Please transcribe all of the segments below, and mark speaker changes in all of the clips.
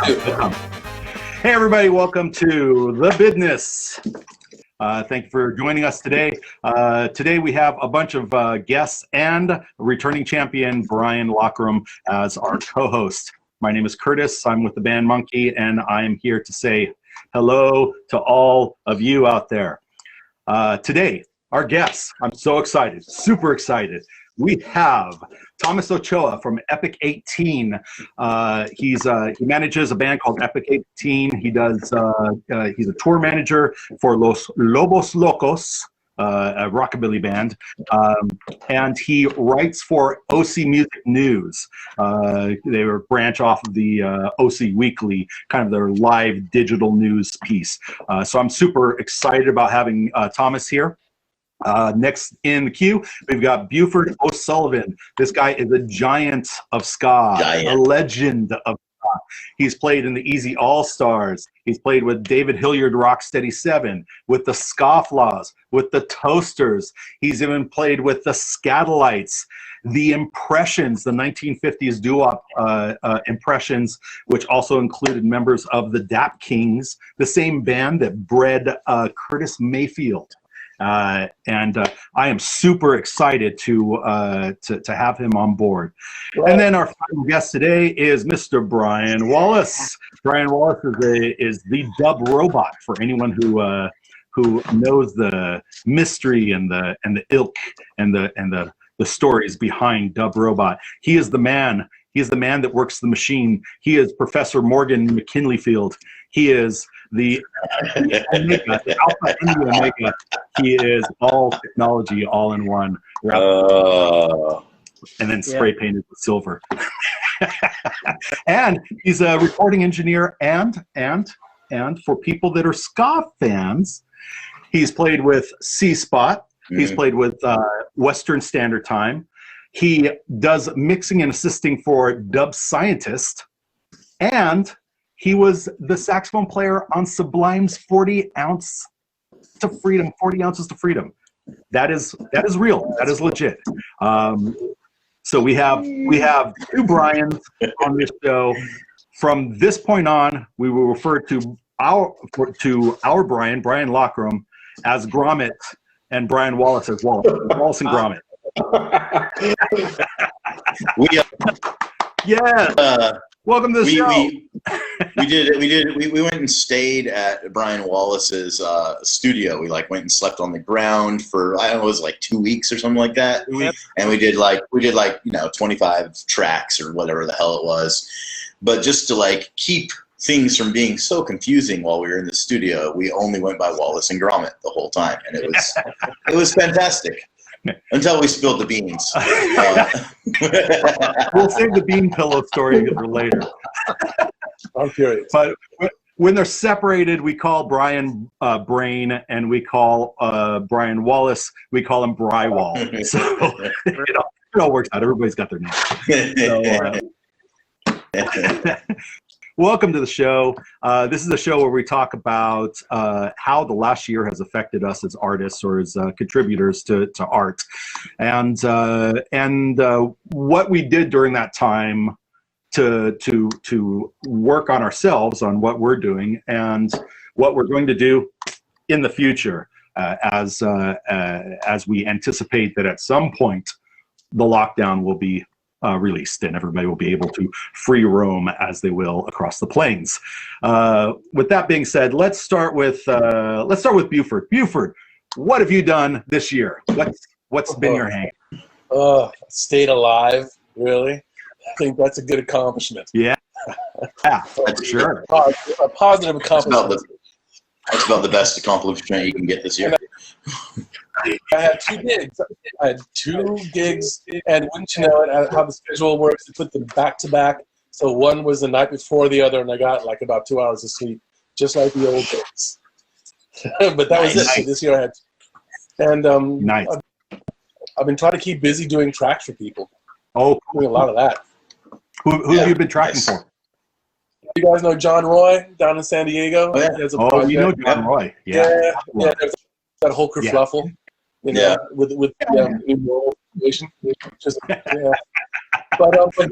Speaker 1: Hey everybody, welcome to the Bidness. Thank you for joining us today. Today we have a bunch of guests and returning champion Brian Lockrem as our co-host. My name is Curtis. I'm with the band Monkey, and I am here to say hello to all of you out there. Today, our guests, I'm so excited, super excited. We have Thomas Ochoa from Epic 18. He manages a band called Epic 18. He does. He's a tour manager for Los Lobos Locos, a rockabilly band, and he writes for OC Music News. They were branch off of the OC Weekly, kind of their live digital news piece. So I'm super excited about having Thomas here. Next in the queue, we've got Buford O'Sullivan. This guy is a giant of ska, a legend of ska. He's played in the Easy All-Stars. He's played with David Hilliard Rocksteady 7, with the Scofflaws, with the Toasters. He's even played with the Scatolites, the Impressions, the 1950s doo-wop Impressions, which also included members of the Dap Kings, the same band that bred Curtis Mayfield. And I am super excited to have him on board. And then our final guest today is Mr. Brian Wallace. Brian Wallace is the Dubrobot, for anyone who knows the mystery and the ilk and the stories behind Dubrobot. He is the man. He is the man that works the machine. He is Professor Morgan McKinleyfield. He is the Omega, the Alpha and the Omega. He is all technology, all in one. And then spray painted with silver. And he's a recording engineer and for people that are ska fans, he's played with C-Spot. He's played with Western Standard Time. He does mixing and assisting for Dub Scientist, and he was the saxophone player on Sublime's 40 Ounces to Freedom. That is real. That is legit. So we have two Brians on this show. From this point on, we will refer to our Brian Lockrem, as Gromit, and Brian Wallace as Wallace and Gromit. Welcome to the show. We went and stayed at Brian Wallace's studio. We went and slept on the ground for, I don't know, it was like 2 weeks or something like that. And we did 25 tracks or whatever the hell it was. But just to keep things from being so confusing while we were in the studio, we only went by Wallace and Gromit the whole time, and it was fantastic. Until we spilled the beans. We'll save the bean pillow story for later.
Speaker 2: I'm curious.
Speaker 1: But when they're separated, we call Brian Brain, and we call Brian Wallace, we call him Brywall. So it all works out. Everybody's got their name. Welcome to the show. This is a show where we talk about how the last year has affected us as artists or as contributors to art, and what we did during that time to work on ourselves, on what we're doing, and what we're going to do in the future as we anticipate that at some point the lockdown will be released and everybody will be able to free roam as they will across the plains. With that being said, let's start with Buford. Buford, what have you done this year? What's been your hang?
Speaker 2: Stayed alive, really. I think that's a good accomplishment.
Speaker 1: Yeah, for sure.
Speaker 2: A positive accomplishment.
Speaker 3: That's about the best accomplishment you can get this year.
Speaker 2: I had 2 gigs. And wouldn't you know it, how the schedule works, to put them back to back. So one was the night before the other, and I got about 2 hours of sleep, just like the old days. But that was it. So this year I had, and
Speaker 1: nice.
Speaker 2: I've been trying to keep busy doing tracks for people.
Speaker 1: Oh,
Speaker 2: doing a lot of that.
Speaker 1: Who have you been tracking for?
Speaker 2: You guys know John Roy down in San Diego?
Speaker 3: Oh, yeah.
Speaker 1: You know John Roy.
Speaker 2: Yeah. There's that whole kerfluffle. With the new world situation. But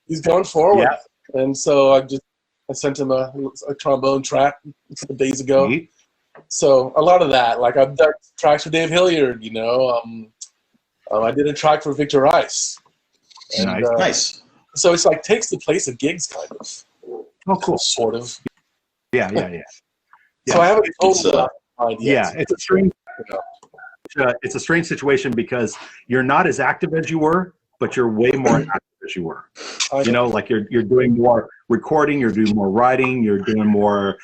Speaker 2: he's going forward. And so I sent him a trombone track a couple days ago.
Speaker 1: Neat.
Speaker 2: So a lot of that, like I've done tracks for Dave Hilliard, you know. I did a track for Victor Rice. And,
Speaker 1: Nice.
Speaker 3: Nice.
Speaker 2: So it's like takes the place of gigs, kind of.
Speaker 1: Oh, cool.
Speaker 2: Sort of.
Speaker 1: Yeah.
Speaker 2: So I haven't
Speaker 3: It's,
Speaker 2: totally idea.
Speaker 1: Yeah, it's a strange. It's a strange situation because you're not as active as you were, but you're way more active as you were. You know, like you're doing more recording, you're doing more writing, you're doing more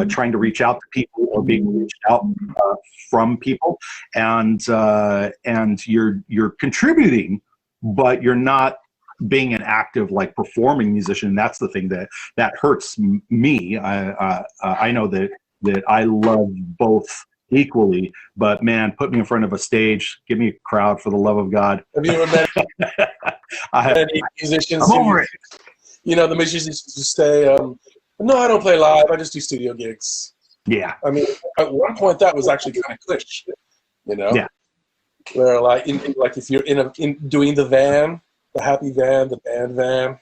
Speaker 1: trying to reach out to people or being reached out from people, and you're contributing, but you're not being an active like performing musician. That's the thing that hurts me. I know that I love both equally, but man, put me in front of a stage, give me a crowd for the love of God.
Speaker 2: Have you ever met any musicians?
Speaker 1: I'm over it.
Speaker 2: You know, the musicians who say, "No, I don't play live. I just do studio gigs."
Speaker 1: Yeah.
Speaker 2: I mean, at one point that was actually kind of cliché, you know.
Speaker 1: Yeah.
Speaker 2: Where like, like if you're in doing the van, the happy van, the band van.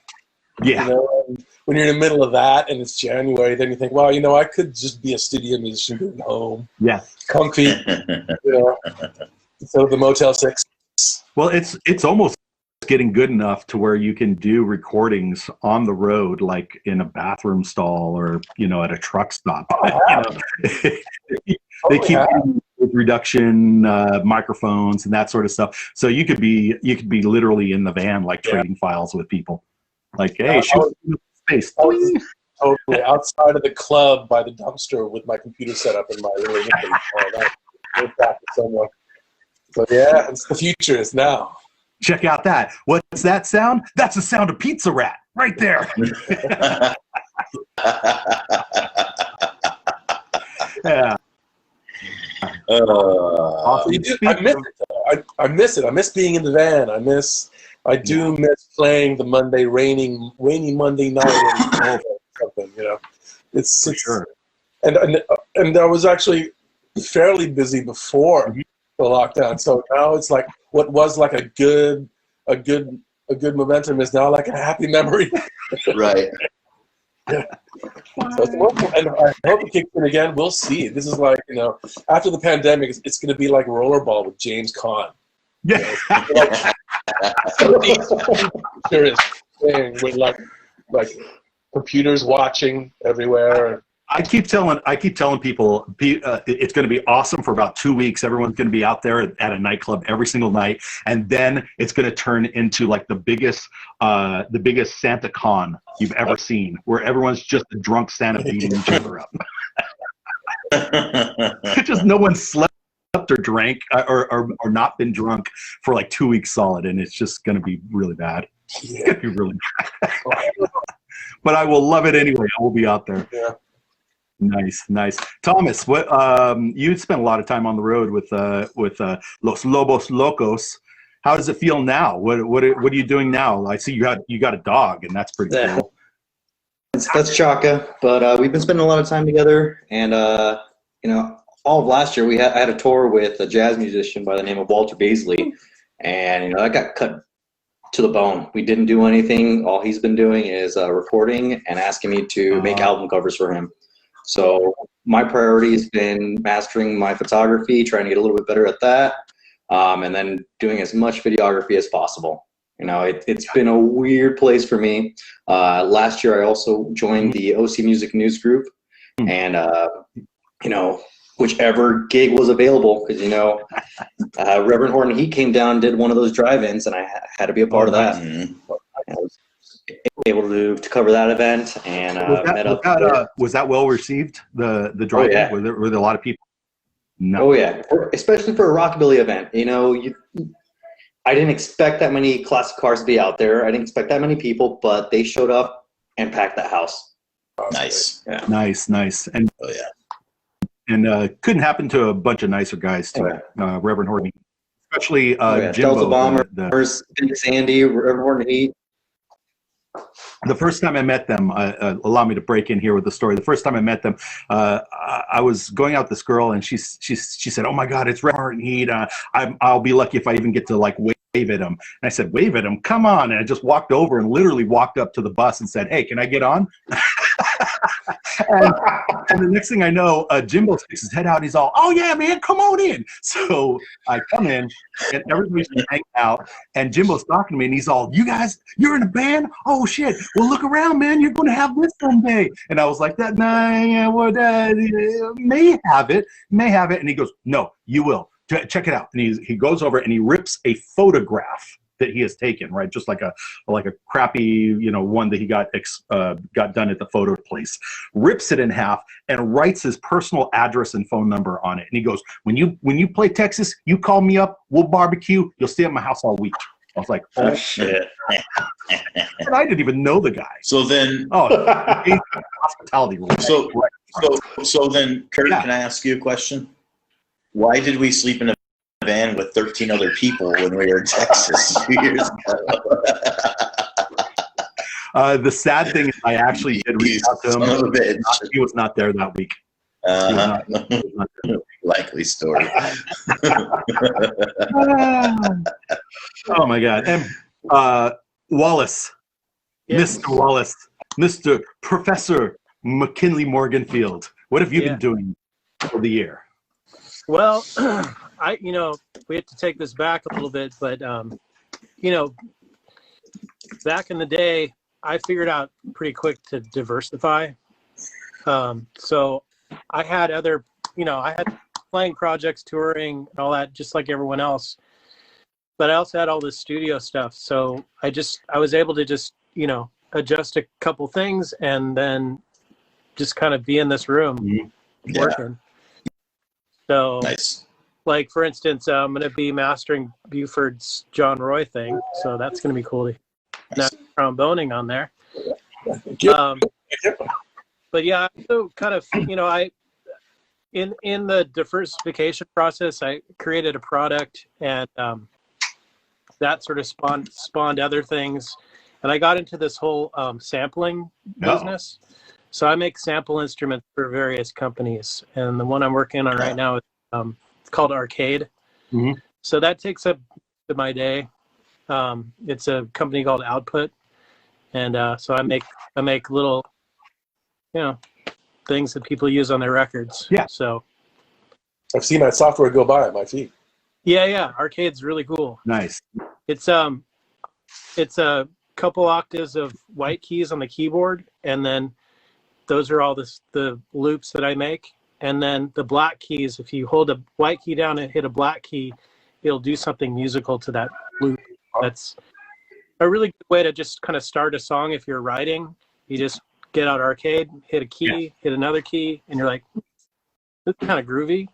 Speaker 1: Yeah.
Speaker 2: You know, and when you're in the middle of that and it's January, then you think, well, you know, I could just be a studio musician doing home.
Speaker 1: Yeah.
Speaker 2: Comfy. You know. So the Motel 6.
Speaker 1: Well, it's almost getting good enough to where you can do recordings on the road, like in a bathroom stall or, you know, at a truck stop. You know, they keep with reduction microphones and that sort of stuff. So you could be literally in the van, like trading files with people. Like, hey, shoot space.
Speaker 2: I was totally outside of the club by the dumpster with my computer set up in my little back to someone. So yeah, it's the future is now.
Speaker 1: Check out that. What's that sound? That's the sound of Pizza Rat right there. Yeah. Awesome.
Speaker 2: I miss it. Though. I miss it. I miss being in the van. I do miss playing the rainy Monday night or something. You know, it's
Speaker 1: For sure.
Speaker 2: And I was actually fairly busy before the lockdown. So now it's like what was like a good momentum is now like a happy memory.
Speaker 3: Right.
Speaker 2: Yeah. So it's wonderful. And I hope it kicks in again. We'll see. This is like, you know, after the pandemic, it's going to be like rollerball with James Caan.
Speaker 1: Yeah.
Speaker 2: There is thing with like computers watching everywhere.
Speaker 1: I keep telling people it's going to be awesome for about 2 weeks. Everyone's going to be out there at a nightclub every single night, and then it's going to turn into like the biggest Santa Con you've ever seen, where everyone's just a drunk Santa beating each other up. Just no one slept or drank or not been drunk for like 2 weeks solid, and it's just going to be really bad. It's going to be really bad. But I will love it anyway. I will be out there.
Speaker 2: Yeah.
Speaker 1: Nice. Thomas, what you spent a lot of time on the road with Los Lobos Locos. How does it feel now? What are you doing now? I see you got a dog, and that's pretty cool.
Speaker 4: That's Chaka, but we've been spending a lot of time together, and you know, all of last year I had a tour with a jazz musician by the name of Walter Beasley, and you know, that got cut to the bone. We didn't do anything. All he's been doing is recording and asking me to make album covers for him. So my priority has been mastering my photography, trying to get a little bit better at that, and then doing as much videography as possible. You know, it's been a weird place for me. Last year, I also joined the OC Music News Group, and you know, whichever gig was available, because you know, Reverend Horton Heat came down, did one of those drive-ins, and I had to be a part of that. I was able to cover that event, and
Speaker 1: was that well received? The drive-in?
Speaker 4: Yeah.
Speaker 1: Were there a lot of people? No.
Speaker 4: Oh yeah, especially for a rockabilly event. You know, I didn't expect that many classic cars to be out there. I didn't expect that many people, but they showed up and packed that house.
Speaker 3: Nice.
Speaker 4: Yeah.
Speaker 1: Nice. And couldn't happen to a bunch of nicer guys too. Reverend Horton, especially Jimbo.
Speaker 4: Delta Bombers, Sandy, Reverend Horton Heat.
Speaker 1: The first time I met them, allow me to break in here with the story. The first time I met them, I was going out with this girl, and she said, "Oh my God, it's Reverend Heat. I'll be lucky if I even get to like wait wave at him. And I said, wave at him? Come on. And I just walked over and literally walked up to the bus and said, hey, can I get on? and the next thing I know, Jimbo sticks his head out and he's all, oh yeah, man, come on in. So I come in and everybody's hanging out and Jimbo's talking to me and he's all, you guys, you're in a band? Oh shit. Well, look around, man. You're going to have this someday. And I was like, that, nah, yeah, well, may have it. And he goes, no, you will. Check it out. And he goes over and he rips a photograph that he has taken, right? Just like a crappy, one that he got done at the photo place. Rips it in half and writes his personal address and phone number on it. And he goes, when you play Texas, you call me up, we'll barbecue, you'll stay at my house all week. I was like, oh shit. And I didn't even know the guy.
Speaker 3: So then,
Speaker 1: hospitality rules.
Speaker 3: So then, Kurt, can I ask you a question? Why did we sleep in a van with 13 other people when we were in Texas 2 years ago?
Speaker 1: The sad thing is I actually did reach out to him. He was not there that week.
Speaker 3: Likely story.
Speaker 1: Oh my God. And Wallace, yes. Mr. Wallace, Mr. Professor McKinley Morganfield, what have you been doing for the year?
Speaker 5: Well, we have to take this back a little bit, but, back in the day, I figured out pretty quick to diversify. So I had other, I had playing projects, touring, and all that, just like everyone else. But I also had all this studio stuff. So I was able to just, adjust a couple things and then just kind of be in this room working. So,
Speaker 3: nice.
Speaker 5: Like, for instance, I'm going to be mastering Buford's John Roy thing. So that's going to be cool. Nice. Tromboning on there. But yeah, so kind of, in the diversification process, I created a product and that sort of spawned other things. And I got into this whole sampling business. So I make sample instruments for various companies. And the one I'm working on right now is it's called Arcade. Mm-hmm. So that takes up my day. It's a company called Output. And so I make little, things that people use on their records. Yeah. So
Speaker 2: I've seen that software go by at my feet.
Speaker 5: Yeah. Arcade's really cool.
Speaker 1: Nice.
Speaker 5: It's a couple octaves of white keys on the keyboard, and then those are all the loops that I make. And then the black keys, if you hold a white key down and hit a black key, it'll do something musical to that loop. That's a really good way to just kind of start a song. If you're writing, you just get out Arcade, hit a key, hit another key, and you're like, this is kind of groovy.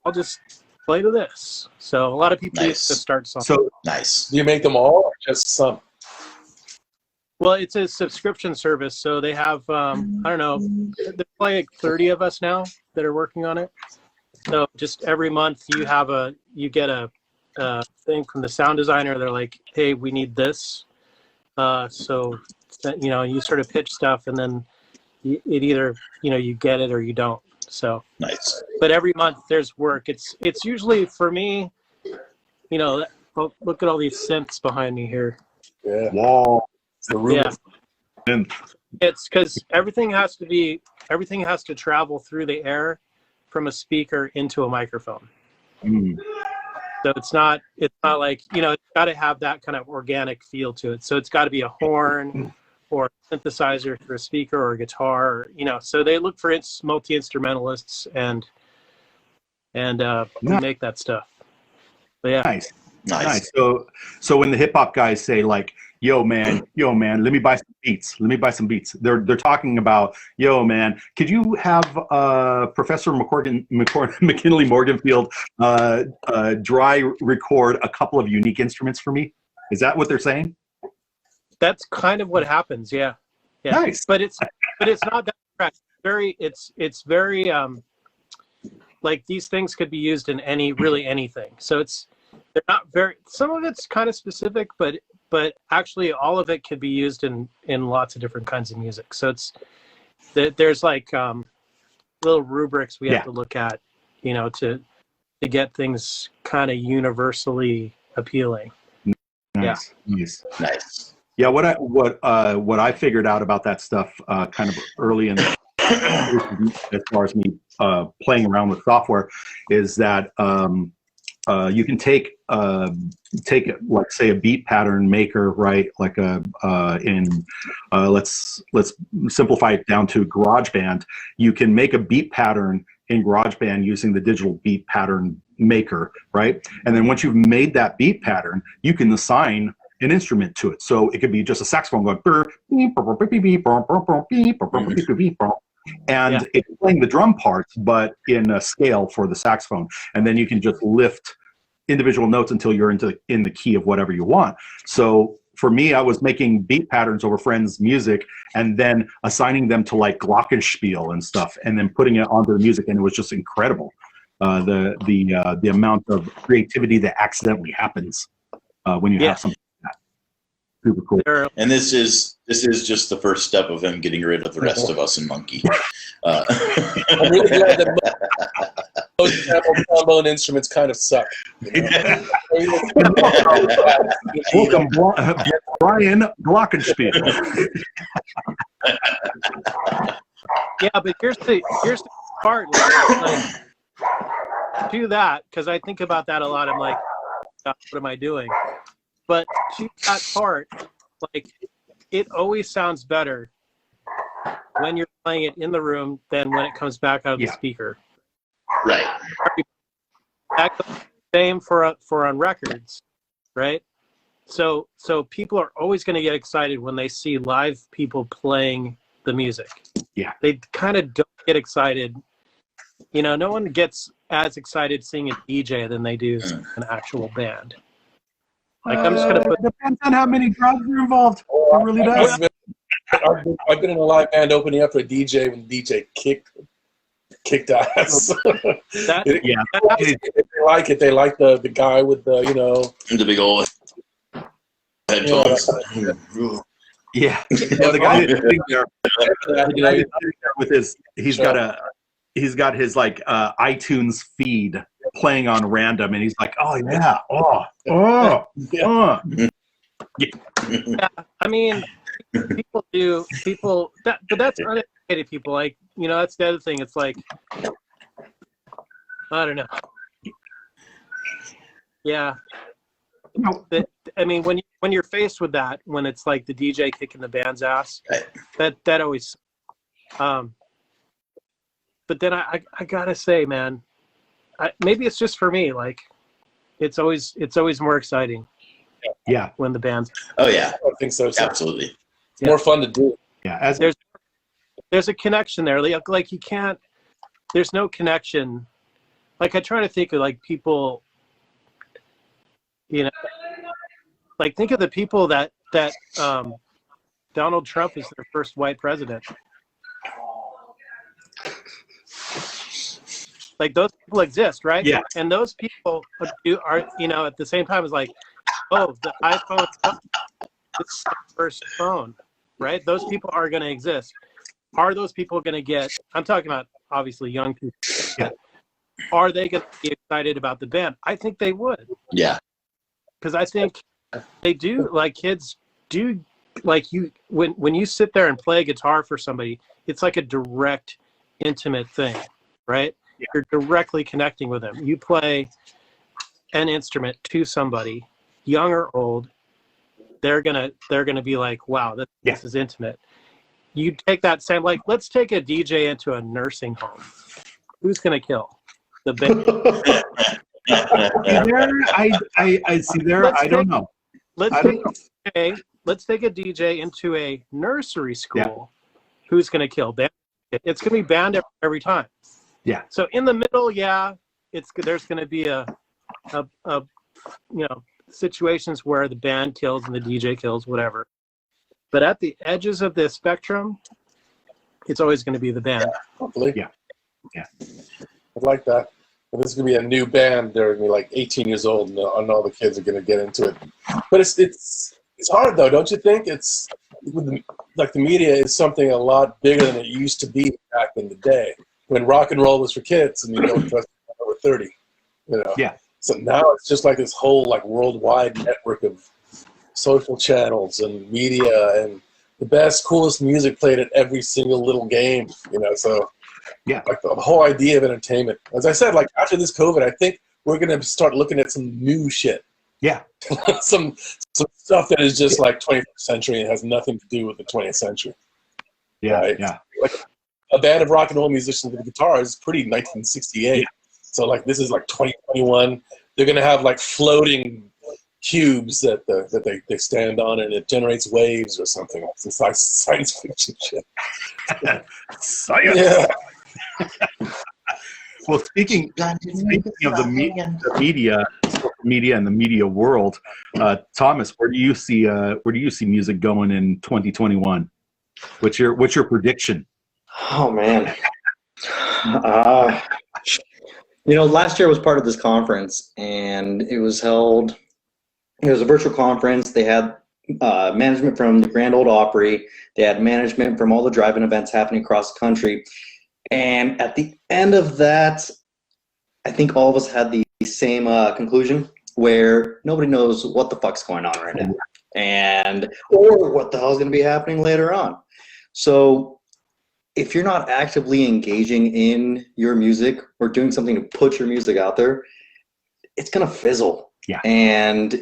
Speaker 5: I'll just play to this. So a lot of people use to start songs.
Speaker 1: So
Speaker 3: nice.
Speaker 2: Do you make them all or just some?
Speaker 5: Well, it's a subscription service, so they have I don't know, there's like 30 of us now that are working on it. So just every month you get a thing from the sound designer. They're like, hey, we need this. So you sort of pitch stuff, and then it either you get it or you don't. So
Speaker 3: nice.
Speaker 5: But every month there's work. It's usually for me, look at all these synths behind me here.
Speaker 2: Yeah.
Speaker 1: Wow.
Speaker 5: Yeah. It's because everything has to travel through the air from a speaker into a microphone.
Speaker 1: Mm.
Speaker 5: So it's not like, it's got to have that kind of organic feel to it. So it's got to be a horn or a synthesizer for a speaker or a guitar, so they look for multi-instrumentalists and make that stuff. But yeah.
Speaker 1: Nice. So when the hip hop guys say like, yo man, let me buy some beats. They're talking about, yo man, could you have Professor McKinley Morganfield dry record a couple of unique instruments for me? Is that what they're saying?
Speaker 5: That's kind of what happens. Yeah.
Speaker 1: Nice.
Speaker 5: But it's not that correct. It's very like these things could be used in anything. So they're not some of it's kind of specific, but actually all of it could be used in lots of different kinds of music. So there's like little rubrics we have to look at, to get things kind of universally appealing.
Speaker 1: Nice.
Speaker 3: Nice.
Speaker 1: Yeah, what I figured out about that stuff kind of early in as far as me playing around with software is that you can take like say a beat pattern maker, right? Like let's simplify it down to GarageBand. You can make a beat pattern in GarageBand using the digital beat pattern maker, right? And then once you've made that beat pattern, you can assign an instrument to it. So it could be just a saxophone going, and it's playing the drum parts, but in a scale for the saxophone. And then you can just lift individual notes until you're in the key of whatever you want. So for me, I was making beat patterns over friends' music and then assigning them to like glockenspiel and stuff, and then putting it onto the music, and it was just incredible. The amount of creativity that accidentally happens when you have something like that. Super cool.
Speaker 3: And this is just the first step of him getting rid of the rest of us in Monkey.
Speaker 2: I'm really glad that most trombone instruments kind of suck. You know?
Speaker 1: Welcome, Brian Glockenspiel.
Speaker 5: Yeah, but here's the part. Like, do that, because I think about that a lot. I'm like, what am I doing? But to that part, like, it always sounds better when you're playing it in the room than when it comes back out of the speaker.
Speaker 3: Right.
Speaker 5: That's the same for on records, right? So people are always going to get excited when they see live people playing the music.
Speaker 1: Yeah.
Speaker 5: They kind of don't get excited. You know, no one gets as excited seeing a DJ than they do an actual band. Like, I'm just going to put...
Speaker 1: Depends on how many drums are involved. It really does.
Speaker 2: I've been in a live band opening up for a DJ when the DJ kicked ass.
Speaker 5: That,
Speaker 2: If they like it. They like the guy with the, you know...
Speaker 3: The big old headphones.
Speaker 1: Yeah. The guy that's sitting there, with his, he's got his like iTunes feed playing on random, and he's like, oh yeah,
Speaker 5: yeah. I mean, people that, but that's uneducated people. Like, you know, that's the other thing. It's like, I don't know. Yeah. I mean, when you're faced with that, when it's like the DJ kicking the band's ass, that always. But then I gotta say, man, maybe it's just for me. Like, it's always more exciting.
Speaker 1: Yeah.
Speaker 5: When the band's.
Speaker 3: Oh yeah.
Speaker 2: I think so.
Speaker 3: Absolutely.
Speaker 2: It's more fun to do.
Speaker 1: Yeah.
Speaker 5: There's a connection there. Like you can't. There's no connection. Like, I try to think of like people. You know, like, think of the people that Donald Trump is their first white president. Like, those people exist, right?
Speaker 1: Yeah.
Speaker 5: And those people are, you know, at the same time, is like, oh, the iPhone, this is the first phone, right? Those people are going to exist. Are those people going to get? I'm talking about obviously young people.
Speaker 1: Yeah.
Speaker 5: Are they going to be excited about the band? I think they would.
Speaker 3: Yeah.
Speaker 5: Because I think they do. Like, kids do. Like, you when you sit there and play guitar for somebody, it's like a direct, intimate thing, right? Yeah. You're directly connecting with them. You play an instrument to somebody, young or old, they're gonna be like, wow, this is intimate. You take that same, like, let's take a DJ into a nursing home. Who's gonna kill? The band.
Speaker 1: I see there. I don't know.
Speaker 5: Let's take a DJ into a nursery school.
Speaker 1: Yeah.
Speaker 5: Who's gonna kill? It's gonna be band every time.
Speaker 1: Yeah.
Speaker 5: So in the middle, there's going to be a situations where the band kills and the DJ kills, whatever. But at the edges of the spectrum, it's always going to be the band.
Speaker 2: Yeah, hopefully.
Speaker 1: Yeah.
Speaker 2: I'd like that. And this is going to be a new band. They're going to be like 18 years old, and all the kids are going to get into it. But it's hard, though, don't you think? It's like the media is something a lot bigger than it used to be back in the day, when rock and roll was for kids and you don't trust over 30, you know.
Speaker 1: Yeah.
Speaker 2: So now it's just like this whole like worldwide network of social channels and media and the best, coolest music played at every single little game, you know. So
Speaker 1: Yeah.
Speaker 2: like the whole idea of entertainment. As I said, like after this COVID, I think we're gonna start looking at some new shit.
Speaker 1: Yeah.
Speaker 2: some stuff that is just like 21st century and has nothing to do with the 20th century.
Speaker 1: Yeah.
Speaker 2: Right?
Speaker 1: Yeah.
Speaker 2: Like a band of rock and roll musicians with a guitar is pretty 1968.
Speaker 1: Yeah.
Speaker 2: So like this is like 2021. They're gonna have like floating cubes that they stand on, and it generates waves or something. It's like science fiction shit.
Speaker 1: Science.
Speaker 2: Yeah.
Speaker 1: Well, speaking of the media and the media world, Thomas, where do you see music going in 2021? What's your prediction?
Speaker 4: Oh man. Last year was part of this conference, and it was held. It was a virtual conference. They had management from the Grand Ole Opry. They had management from all the drive-in events happening across the country. And at the end of that, I think all of us had the same conclusion, where nobody knows what the fuck's going on right now, or what the hell is going to be happening later on. So if you're not actively engaging in your music or doing something to put your music out there, it's going to fizzle.
Speaker 1: Yeah.
Speaker 4: And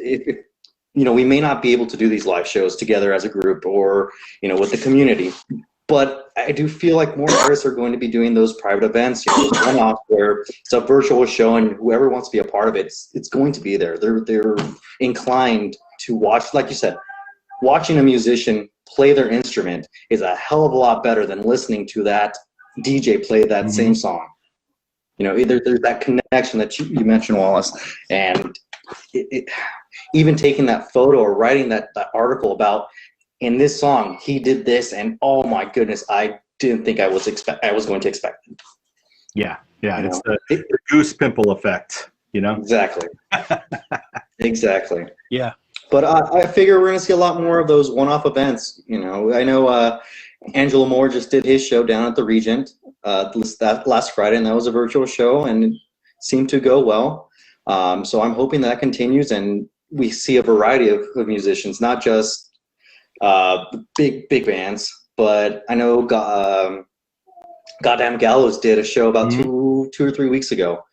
Speaker 4: we may not be able to do these live shows together as a group or, with the community. But I do feel like more artists are going to be doing those private events, one-off, where it's a virtual show, and whoever wants to be a part of it, it's going to be there. They're inclined to watch, like you said, watching a musician play their instrument is a hell of a lot better than listening to that DJ play that same song. Either there's that connection that you mentioned, Wallace, and even taking that photo or writing that article about, in this song he did this, and oh my goodness, I didn't think I was going to expect it. Yeah,
Speaker 1: it's the goose pimple effect.
Speaker 4: Exactly. Exactly.
Speaker 5: Yeah.
Speaker 4: But I figure we're going to see a lot more of those one-off events. I know Angelo Moore just did his show down at the Regent that last Friday, and that was a virtual show, and it seemed to go well. So I'm hoping that continues, and we see a variety of musicians, not just big bands, but I know Goddamn Gallows did a show about 2 or 3 weeks ago,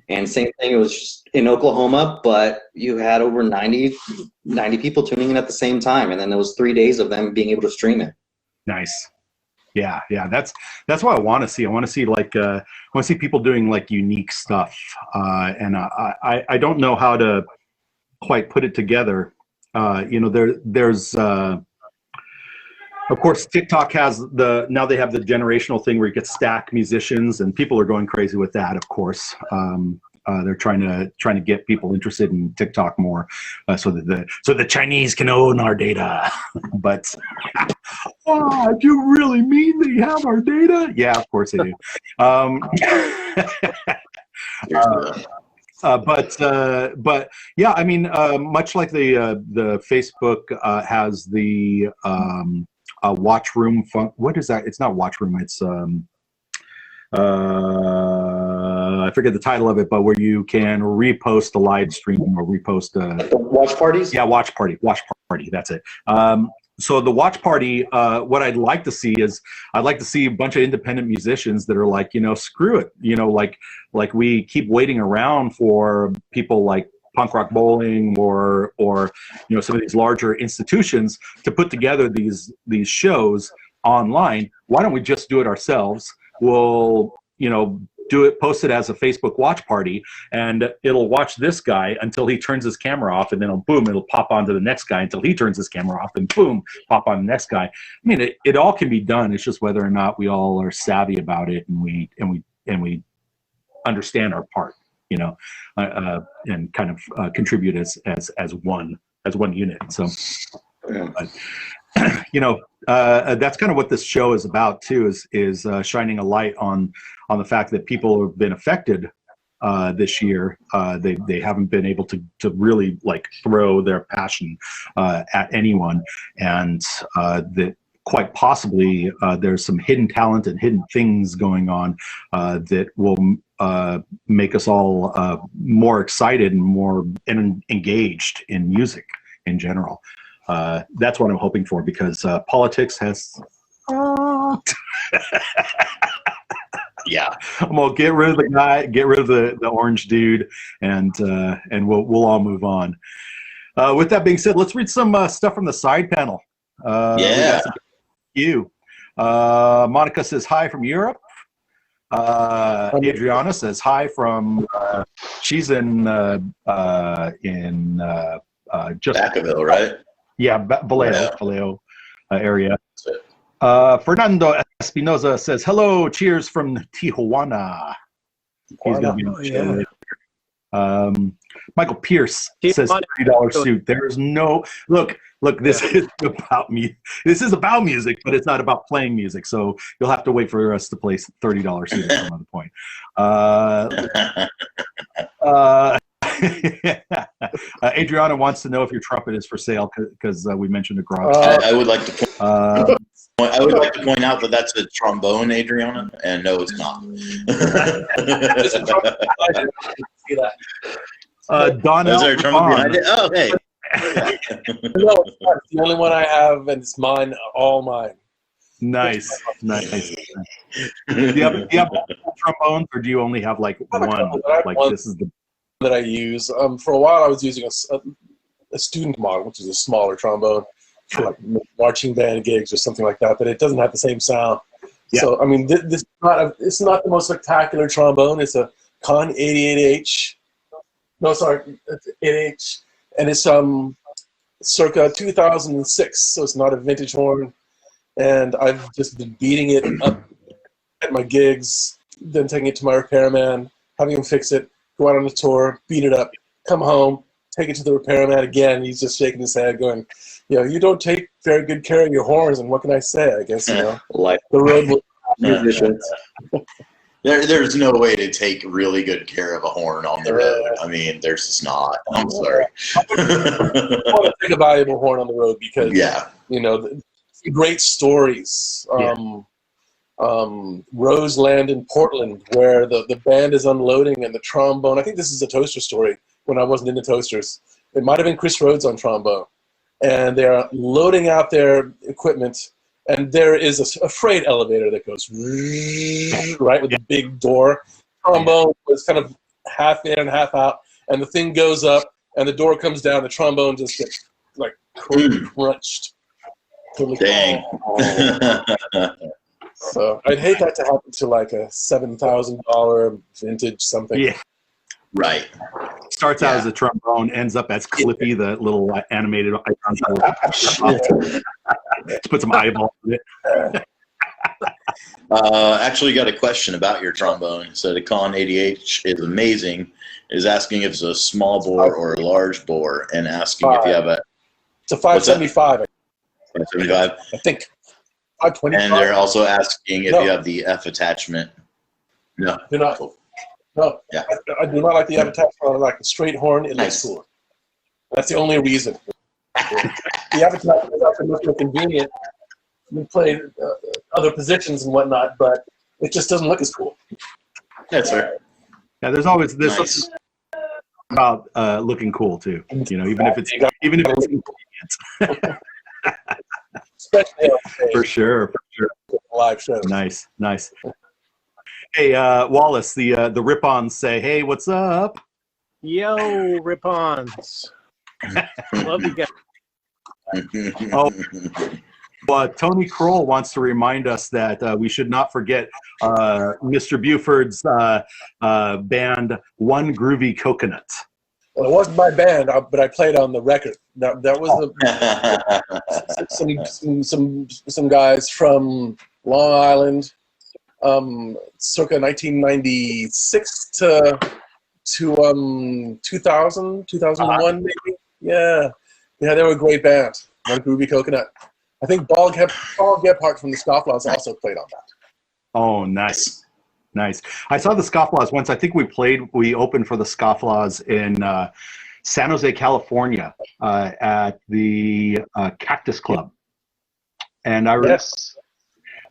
Speaker 4: and same thing, it was just in Oklahoma, but you had over 90 people tuning in at the same time, and then there was 3 days of them being able to stream it.
Speaker 1: Nice. Yeah, that's what I want to see. I want to see I want to see people doing like unique stuff, and I don't know how to quite put it together. There's of course, TikTok has now they have the generational thing where you get stack musicians, and people are going crazy with that. Of course, they're trying to get people interested in TikTok more, so the Chinese can own our data. But do you really mean they have our data? Yeah, of course they do. But yeah, I mean, much like the Facebook has the watch room what is that? It's not watch room. It's I forget the title of it, but where you can repost a live stream or repost
Speaker 4: watch parties.
Speaker 1: Yeah, watch party. That's it. So the watch party, what I'd like to see is I'd like to see a bunch of independent musicians that are like, screw it, like we keep waiting around for people like Punk Rock Bowling or some of these larger institutions to put together these shows online. Why don't we just do it ourselves? We'll do it, post it as a Facebook watch party, and it'll watch this guy until he turns his camera off, and then it'll pop onto the next guy until he turns his camera off, and boom, pop on the next guy. I mean, it all can be done. It's just whether or not we all are savvy about it, and we understand our part, and kind of contribute as one unit. So, but, that's kind of what this show is about too, is shining a light on the fact that people have been affected this year. They haven't been able to really like throw their passion at anyone, and that quite possibly there's some hidden talent and hidden things going on that will make us all more excited and more engaged in music in general. that's what I'm hoping for, because politics has.
Speaker 3: Yeah.
Speaker 1: I'm gonna get rid of the guy, get rid of the orange dude, and we'll all move on. With that being said, let's read some stuff from the side panel.
Speaker 3: Yeah.
Speaker 1: You. Monica says hi from Europe. Adriana says hi from. She's in just
Speaker 3: Vacaville, right?
Speaker 1: Yeah, Vallejo area. Fernando Espinoza says hello, cheers from Tijuana. He's gonna be on the show later. Michael Pierce says $30 suit. There's no look. This is about me. This is about music, but it's not about playing music. So you'll have to wait for us to play $30 suit at some other point. Adriana wants to know if your trumpet is for sale because we mentioned a garage.
Speaker 3: I would like to. I would like to point out that that's a trombone, Adriana, and no, it's not.
Speaker 1: Donnell.
Speaker 3: Is there a trombone behind it? Oh, hey.
Speaker 2: No, it's not. It's the only one I have, and it's mine, all mine.
Speaker 1: Nice. Do you have multiple trombones, or do you only have like one? Like this is the
Speaker 2: that I use. For a while, I was using a student model, which is a smaller trombone for like marching band gigs or something like that. But it doesn't have the same sound.
Speaker 1: Yeah.
Speaker 2: So I mean, it's not the most spectacular trombone. It's a Con 88H. No, sorry, it's 8H, and it's circa 2006. So it's not a vintage horn. And I've just been beating it up at my gigs, then taking it to my repairman, having him fix it, go out on a tour, beat it up, come home, take it to the repairman again. He's just shaking his head going, you don't take very good care of your horns, and what can I say? I guess,
Speaker 4: Like
Speaker 2: the road will...
Speaker 4: musicians.
Speaker 3: There's no way to take really good care of a horn on the road. I mean, there's just not. I'm sorry.
Speaker 2: I want to take a valuable horn on the road because, great stories. Roseland in Portland, where the band is unloading and the trombone. I think this is a Toaster story when I wasn't into Toasters. It might have been Chris Rhodes on trombone. And they're loading out their equipment, and there is a freight elevator that goes right with the big door. Trombone was kind of half in and half out, and the thing goes up, and the door comes down. The trombone just gets like crunched.
Speaker 3: Dang.
Speaker 2: So I'd hate that to happen to like a $7,000 vintage something.
Speaker 1: Yeah.
Speaker 3: Right.
Speaker 1: Starts out as a trombone, ends up as Clippy, the little animated icon. Let's put some eyeballs in it.
Speaker 3: Actually got a question about your trombone. So the Con 88H is amazing. Is asking if it's a small bore or a large bore, and asking if you have a...
Speaker 2: It's a 575.
Speaker 3: 575?
Speaker 2: I think. 525.
Speaker 3: And they're also asking if you have the F attachment. No.
Speaker 2: Do not. No. Yeah. I do not like the F attachment. I like the straight horn. It looks cool. That's the only reason. The F attachment is actually much more convenient. You play other positions and whatnot, but it just doesn't look as cool.
Speaker 3: That's right.
Speaker 1: Yeah, there's always this about looking cool too. Even if it's inconvenient.
Speaker 2: Especially
Speaker 1: for sure.
Speaker 2: Live shows.
Speaker 1: Nice. Hey, Wallace, the Rip-Ons say, hey, what's up?
Speaker 5: Yo, Rip-Ons. Love you guys.
Speaker 1: Tony Kroll wants to remind us that we should not forget Mr. Buford's band, One Groovy Coconut.
Speaker 2: Well, it wasn't my band, but I played on the record. That was some guys from Long Island, circa 1996 to 2000, 2001 maybe. Yeah, they were a great band. One Groovy Coconut. I think Paul Gebhardt from the Scofflaws also played on that.
Speaker 1: Oh, nice. I saw the Scofflaws once. I think we opened for the Scofflaws in San Jose, California, at the Cactus Club. And I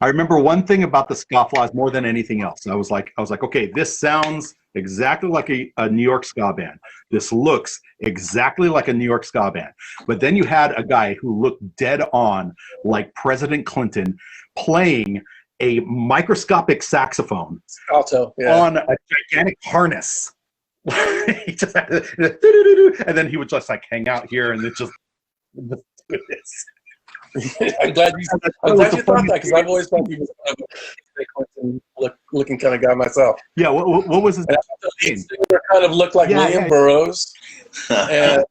Speaker 1: remember one thing about the Scofflaws more than anything else. I was like, okay, this sounds exactly like a New York ska band. This looks exactly like a New York ska band. But then you had a guy who looked dead on like President Clinton playing a microscopic saxophone
Speaker 2: Alto,
Speaker 1: on a gigantic harness. He just had to, and then he would just like hang out here, and it just.
Speaker 2: I'm glad you thought that, because I've always thought he was kind of a looking kind of guy myself.
Speaker 1: Yeah, what was his
Speaker 2: name? He kind of looked like William Burroughs, and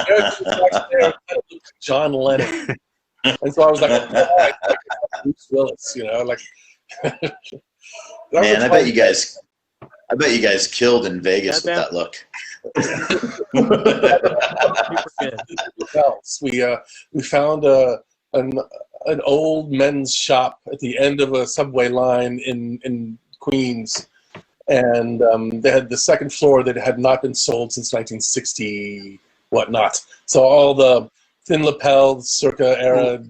Speaker 2: Eric was actually there, kind of looked like John Lennon. And so I was like, oh, like Bruce Willis, you know, like.
Speaker 3: Man, I bet you guys killed in Vegas with that look.
Speaker 2: We found an old men's shop at the end of a subway line in Queens, and they had the second floor that had not been sold since 1960 whatnot. So all the thin lapel circa era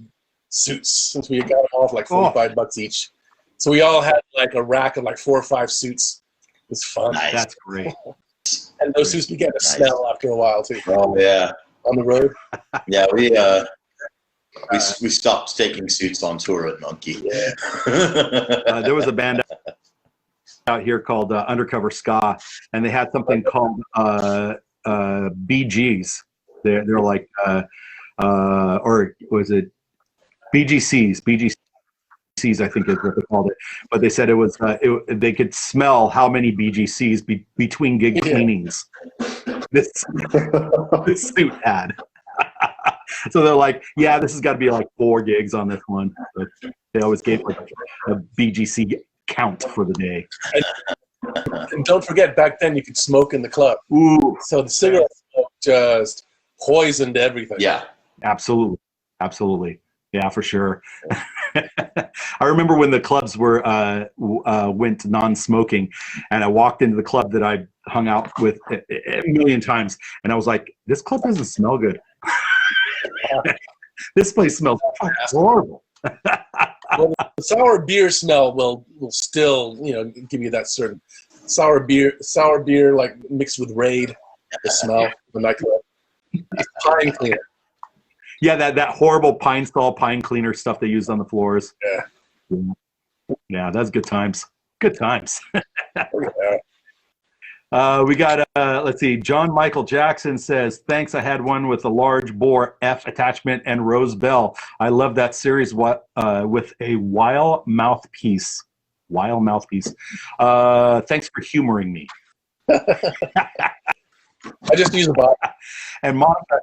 Speaker 2: suits, since we got them all for like $45 each. So we all had like a rack of like 4 or 5 suits. It was fun.
Speaker 3: Nice.
Speaker 1: That's great.
Speaker 2: And those suits began to smell after a while too.
Speaker 3: Oh yeah.
Speaker 2: On the road.
Speaker 3: Yeah, we stopped taking suits on tour with Monkey.
Speaker 2: Yeah.
Speaker 1: There was a band out here called Undercover Ska, and they had something called BGs. They're like or was it BGCs? BGCs, I think is what they called it. But they said it was they could smell how many BGCs between gig cleanings this suit had. So they're like, yeah, this has got to be like 4 gigs on this one. But they always gave like a BGC count for the day.
Speaker 2: And don't forget, back then you could smoke in the club.
Speaker 1: Ooh.
Speaker 2: So the cigarette smoke just poisoned everything.
Speaker 3: Yeah.
Speaker 1: Absolutely. Absolutely. Yeah, for sure. I remember when the clubs went non-smoking, and I walked into the club that I hung out with a million times, and I was like, this club doesn't smell good. This place smells horrible.
Speaker 2: Well, the sour beer smell will still, give you that certain sour beer like mixed with Raid, the smell of the nightclub. It's pine cleaner.
Speaker 1: Yeah, that horrible pine cleaner stuff they used on the floors. Yeah, that's good times. Good times. We got, let's see, John Michael Jackson says, thanks, I had one with a large bore F attachment and rose bell. I love that series with a Weil mouthpiece. Thanks for humoring me.
Speaker 2: I just use a bot.
Speaker 1: And Monica.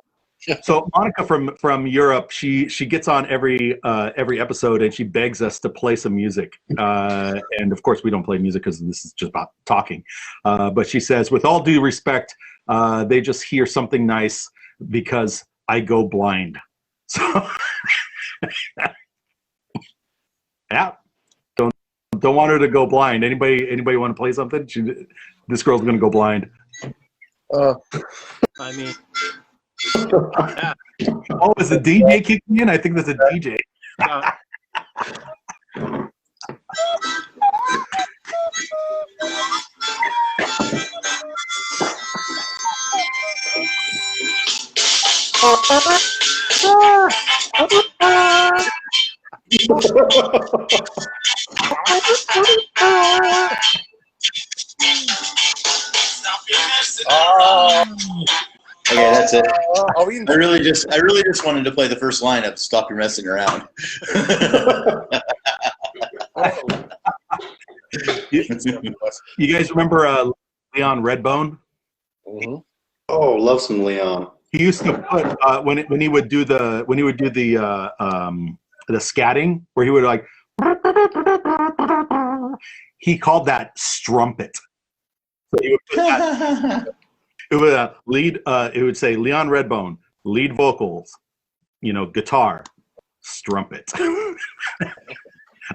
Speaker 1: So Monica from Europe, she gets on every episode, and she begs us to play some music. And of course, we don't play music because this is just about talking. But she says, with all due respect, they just hear something nice because I go blind. So yeah, don't want her to go blind. Anybody want to play something? This girl's gonna go blind.
Speaker 5: I mean.
Speaker 1: Yeah. Oh, is the DJ kicking in? I think there's a DJ.
Speaker 3: Okay, that's it.
Speaker 2: I
Speaker 3: really just wanted to play the first line of "Stop Your Messing Around."
Speaker 1: You guys remember Leon Redbone?
Speaker 2: Mm-hmm.
Speaker 4: Oh, love some Leon.
Speaker 1: He used to put when he would do the scatting, where he would like, he called that strumpet. So he would put that. It would lead. It would say Leon Redbone, lead vocals, guitar, strumpet. I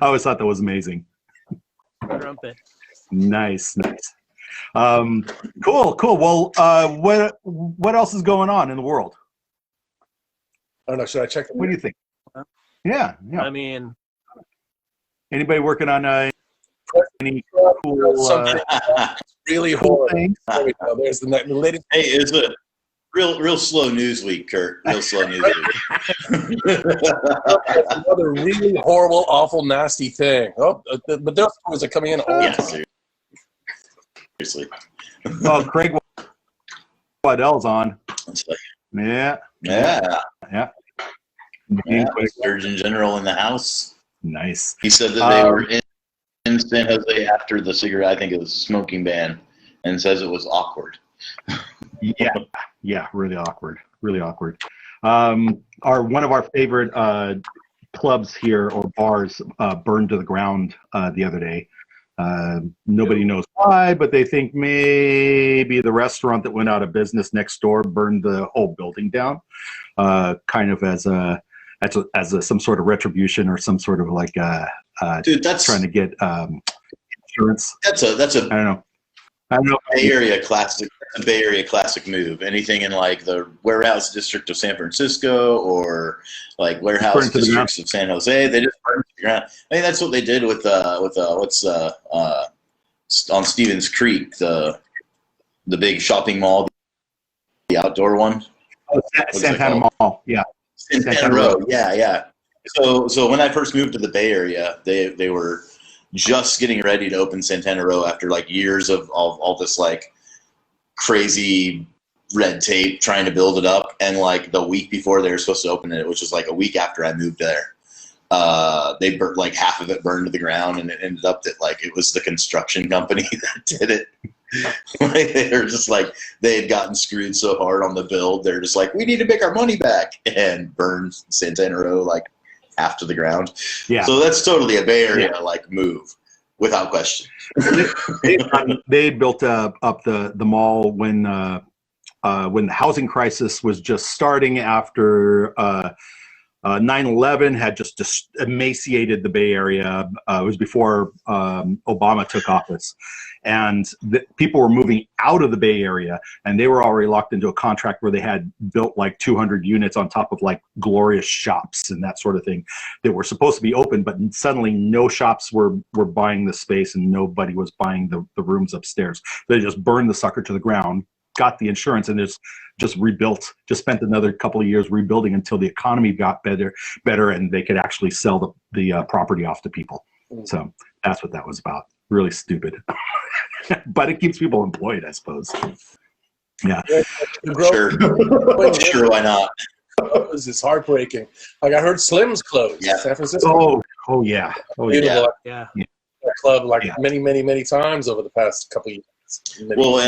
Speaker 1: always thought that was amazing.
Speaker 5: Trumpet.
Speaker 1: Nice. Cool. Well, what else is going on in the world?
Speaker 2: I don't know. Should I check?
Speaker 1: What do you think? Yeah.
Speaker 5: I mean,
Speaker 1: anybody working on any cool?
Speaker 2: really horrible.
Speaker 1: thing.
Speaker 2: There we go. There's the latest.
Speaker 3: Hey, it's a real slow news week, Kurt. Real slow news week.
Speaker 2: Another really horrible, awful, nasty thing. Oh, but those stories are coming in all the
Speaker 3: Yeah,
Speaker 2: time.
Speaker 3: seriously.
Speaker 1: Well, Craig Waddell's on.
Speaker 3: It's like,
Speaker 1: Yeah.
Speaker 3: yeah. Surgeon General in the house.
Speaker 1: Nice.
Speaker 3: He said that they were in San Jose after the cigarette, I think it was a smoking ban, and says it was awkward.
Speaker 1: Yeah, really awkward. Really awkward. One of our favorite clubs here or bars burned to the ground the other day. Nobody knows why, but they think maybe the restaurant that went out of business next door burned the whole building down, kind of as some sort of retribution or some sort of like
Speaker 3: Dude, that's
Speaker 1: trying to get insurance.
Speaker 3: That's a
Speaker 1: I don't know.
Speaker 3: Bay Area classic. A Bay Area classic move. Anything in like the warehouse district of San Francisco or like warehouse districts of San Jose, they just burn to the ground. I mean, that's what they did with on Stevens Creek, the big shopping mall, the outdoor one.
Speaker 1: Oh, Santana Mall. Yeah.
Speaker 3: Santana Row. Yeah. So when I first moved to the Bay Area, they were just getting ready to open Santana Row after like years of all this like crazy red tape trying to build it up, and like the week before they were supposed to open it, which was like a week after I moved there, they burnt like half of it burned to the ground, and it ended up that like it was the construction company that did it. Like they were just like they had gotten screwed so hard on the build, they're just like, we need to make our money back, and burned Santana Row like half to the ground. Yeah. So that's totally a Bay Area like move. Without question.
Speaker 1: They built up the mall when the housing crisis was just starting after 9/11 had just emaciated the Bay Area. It was before Obama took office. And people were moving out of the Bay Area, and they were already locked into a contract where they had built like 200 units on top of like glorious shops and that sort of thing that were supposed to be open, but suddenly no shops were buying the space and nobody was buying the rooms upstairs. They just burned the sucker to the ground, got the insurance, and just rebuilt, just spent another couple of years rebuilding until the economy got better and they could actually sell the property off to people. So that's what that was about. Really stupid. But it keeps people employed, I suppose. Yeah.
Speaker 3: Sure, why not?
Speaker 2: This is heartbreaking. Like I heard Slim's closed.
Speaker 3: Yeah.
Speaker 2: San Francisco.
Speaker 1: Oh yeah.
Speaker 2: Yeah. Club like many times over the past couple of years.
Speaker 3: Well,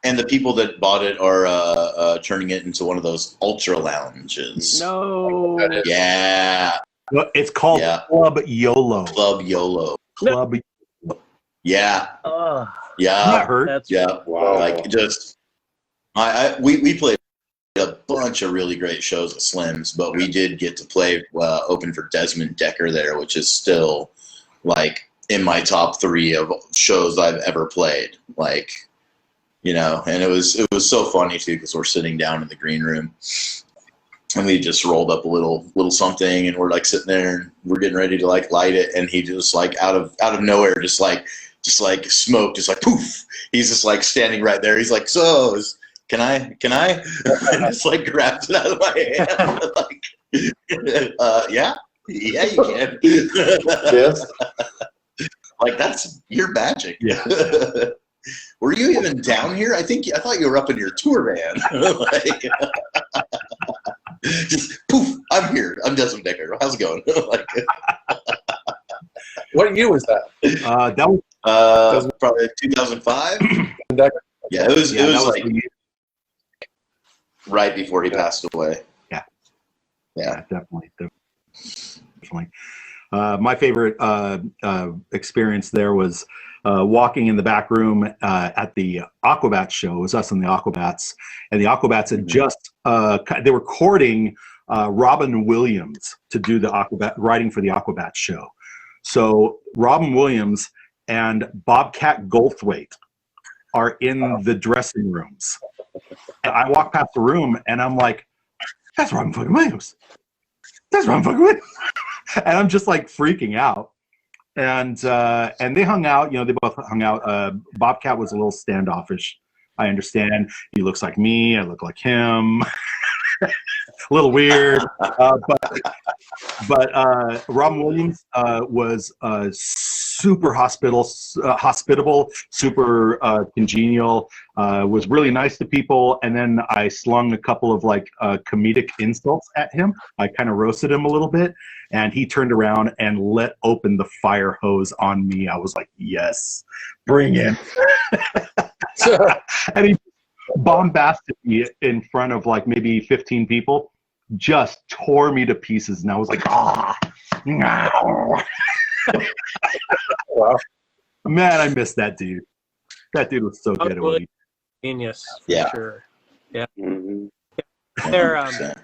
Speaker 3: and the people that bought it are turning it into one of those ultra lounges.
Speaker 5: No.
Speaker 3: Yeah.
Speaker 1: Well, it's called Club YOLO.
Speaker 3: Club YOLO.
Speaker 1: Club.
Speaker 3: Yeah.
Speaker 1: Not hurt.
Speaker 3: Yeah. Wow. Like just, we played a bunch of really great shows at Slim's, but we did get to play open for Desmond Decker there, which is still like in my top 3 of shows I've ever played. Like, you know, and it was so funny too because we're sitting down in the green room. And we just rolled up a little something, and we're like sitting there, and we're getting ready to like light it, and he just like out of nowhere, just like smoke, just like poof. He's just like standing right there. He's like, so can I? And just like grabbed it out of my hand. Like, yeah, you can.
Speaker 4: Yes.
Speaker 3: Like that's your magic.
Speaker 1: Yeah.
Speaker 3: Were you even down here? I thought you were up in your tour van. Like, just poof, I'm here. I'm Desmond Decker. How's it going? Like,
Speaker 2: what year was that?
Speaker 1: That was
Speaker 3: probably 2005. Yeah, it was like right before he passed away. Yeah,
Speaker 1: definitely. My favorite experience there was walking in the back room at the Aquabats show. It was us and the Aquabats, and the Aquabats had just they were courting Robin Williams to do the writing for the Aquabats show. So Robin Williams and Bobcat Goldthwait are in the dressing rooms. And I walk past the room and I'm like, that's Robin fucking Williams. That's Robin fucking Williams. And I'm just like freaking out. and they hung out. You know, they both hung out. Bobcat was a little standoffish. I understand. He looks like me. I look like him. A little weird, but Robin Williams was super hospitable, super congenial. Was really nice to people, and then I slung a couple of like comedic insults at him. I kind of roasted him a little bit, and he turned around and let open the fire hose on me. I was like, "Yes, bring it!" And he bombasted me in front of like maybe 15 people, just tore me to pieces, and I was like, no.
Speaker 2: Wow.
Speaker 1: Man, I miss that dude. That dude was so good at what he
Speaker 5: Genius.
Speaker 3: Yeah.
Speaker 5: For sure. Yeah.
Speaker 6: Mhm.
Speaker 5: There,
Speaker 3: 100%.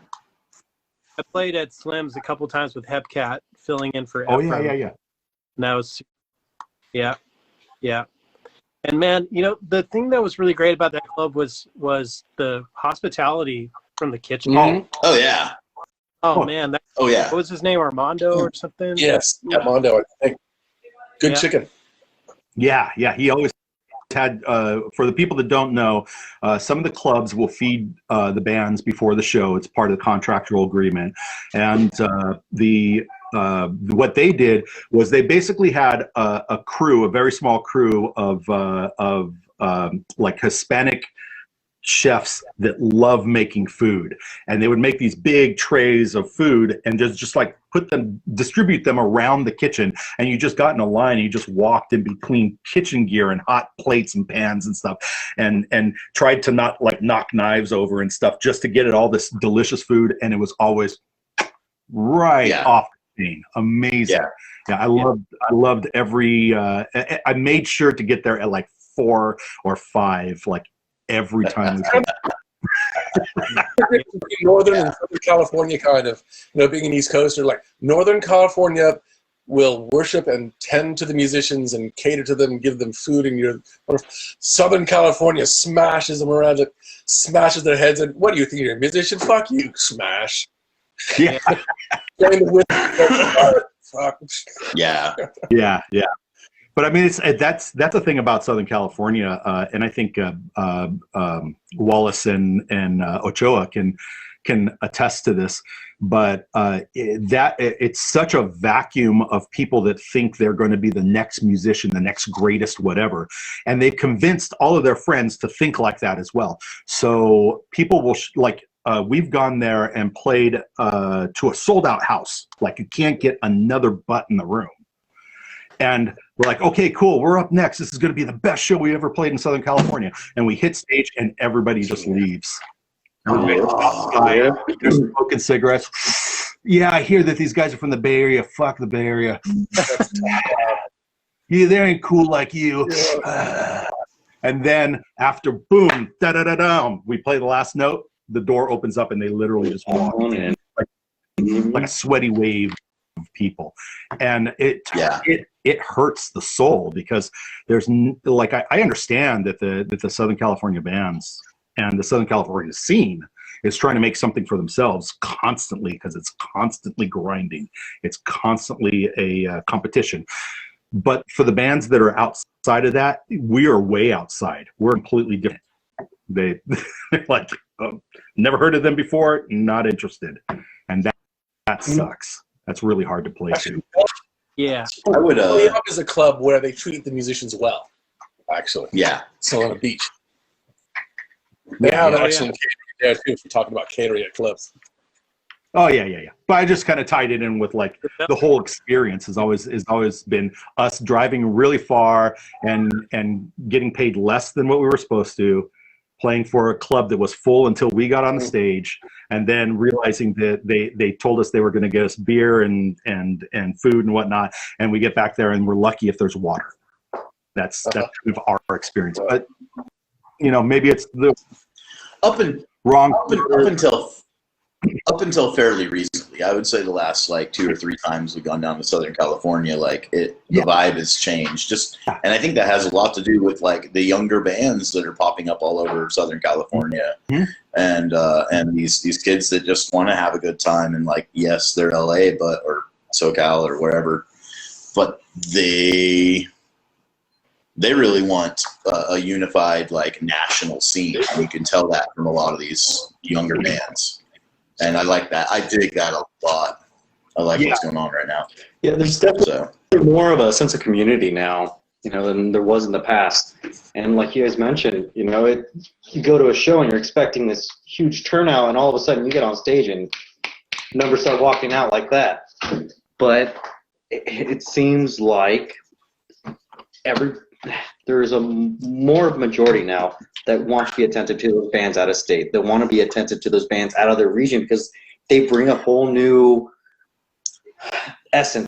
Speaker 5: I played at Slim's a couple times with Hepcat, filling in for
Speaker 1: Oh
Speaker 5: Ephraim.
Speaker 1: yeah.
Speaker 5: And that was, yeah. And man, you know, the thing that was really great about that club was the hospitality from the kitchen.
Speaker 2: Mhm.
Speaker 3: Oh yeah.
Speaker 5: Oh man,
Speaker 3: Oh yeah.
Speaker 5: what was his name? Armando or something?
Speaker 2: Yes, Armando, I think. Good
Speaker 5: Yeah.
Speaker 2: chicken.
Speaker 1: Yeah. He always had, for the people that don't know, some of the clubs will feed the bands before the show. It's part of the contractual agreement. And what they did was they basically had a crew, a very small crew of like Hispanic chefs that love making food, and they would make these big trays of food and just like distribute them around the kitchen, and you just got in a line and you just walked in between kitchen gear and hot plates and pans and stuff, and tried to not like knock knives over and stuff just to get it all this delicious food, and it was always right off the chain. Amazing. Yeah, I loved every I made sure to get there at like 4 or 5 like every time we came.
Speaker 2: Northern and Southern California kind of, you know, being an East Coaster, like Northern California will worship and tend to the musicians and cater to them, give them food, and Southern California smashes them around, it smashes their heads, and what do you think, you're a musician? Fuck you, smash.
Speaker 1: Yeah.
Speaker 2: Fuck.
Speaker 3: Yeah.
Speaker 1: Yeah. But I mean, that's the thing about Southern California, and I think Wallace and Ochoa can attest to this. But it's such a vacuum of people that think they're going to be the next musician, the next greatest whatever, and they've convinced all of their friends to think like that as well. So people will we've gone there and played to a sold out house, like you can't get another butt in the room. And we're like, okay, cool, we're up next. This is going to be the best show we ever played in Southern California. And we hit stage and everybody just leaves. They're smoking cigarettes. Yeah, I hear that these guys are from the Bay Area. Fuck the Bay Area. Yeah, they ain't cool like you. And then after boom, da-da-da-da, we play the last note, the door opens up and they literally just walk in like a sweaty wave of people. And it hurts the soul, because there's like I understand that the Southern California bands and the Southern California scene is trying to make something for themselves constantly, because it's constantly grinding, it's constantly a competition. But for the bands that are outside of that, we are way outside. We're completely different. They're like, never heard of them before, not interested, and that sucks. That's really hard to play to.
Speaker 5: Yeah.
Speaker 3: I would.
Speaker 2: Up is a club where they treat the musicians well, actually.
Speaker 3: Yeah.
Speaker 2: So on a beach. They have excellent catering there too, if you're talking about catering at clubs.
Speaker 1: Oh yeah. But I just kind of tied it in with like the whole experience has always been us driving really far and getting paid less than what we were supposed to, playing for a club that was full until we got on the stage, and then realizing that they told us they were going to get us beer and food and whatnot, and we get back there and we're lucky if there's water. That's kind of our experience. But you know, maybe it's the
Speaker 3: Up until fairly recently, I would say the last like 2 or 3 times we've gone down to Southern California, like the vibe has changed. And I think that has a lot to do with like the younger bands that are popping up all over Southern California, and these kids that just want to have a good time, and like, yes, they're LA, or SoCal or wherever, but they really want a unified like national scene. And you can tell that from a lot of these younger bands, and I like that. I dig that a lot. I like what's going on right now.
Speaker 4: Yeah, there's definitely more of a sense of community now, than there was in the past. And like you guys mentioned, you go to a show and you're expecting this huge turnout, and all of a sudden you get on stage and numbers start walking out like that. But it seems like there's a more majority now that want to be attentive to those bands out of state, that want to be attentive to those bands out of their region, because they bring a whole new essence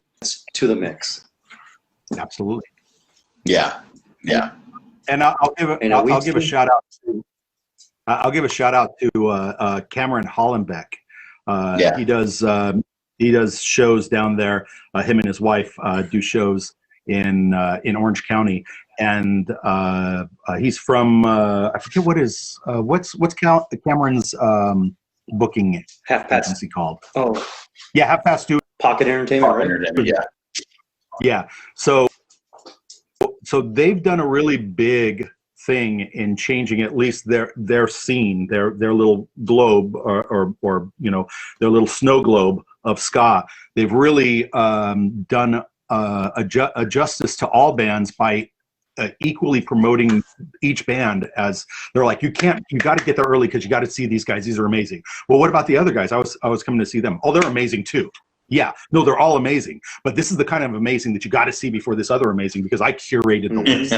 Speaker 4: to the mix.
Speaker 1: Absolutely.
Speaker 3: Yeah.
Speaker 1: And I'll give a shout out to Cameron Hollenbeck. He does shows down there. Him and his wife do shows in Orange County, and he's from I forget what's Cameron's booking
Speaker 4: Half Past
Speaker 1: agency called.
Speaker 4: Oh,
Speaker 1: yeah, Half Past Two.
Speaker 4: Pocket Entertainment, right?
Speaker 1: Yeah. So they've done a really big thing in changing at least their scene, their little globe, or their little snow globe of ska. They've really done a justice to all bands by equally promoting each band. As they're like, you got to get there early because you got to see these guys. These are amazing. Well, what about the other guys? I was coming to see them. Oh, they're amazing too. Yeah, no, they're all amazing. But this is the kind of amazing that you got to see before this other amazing, because I curated the list.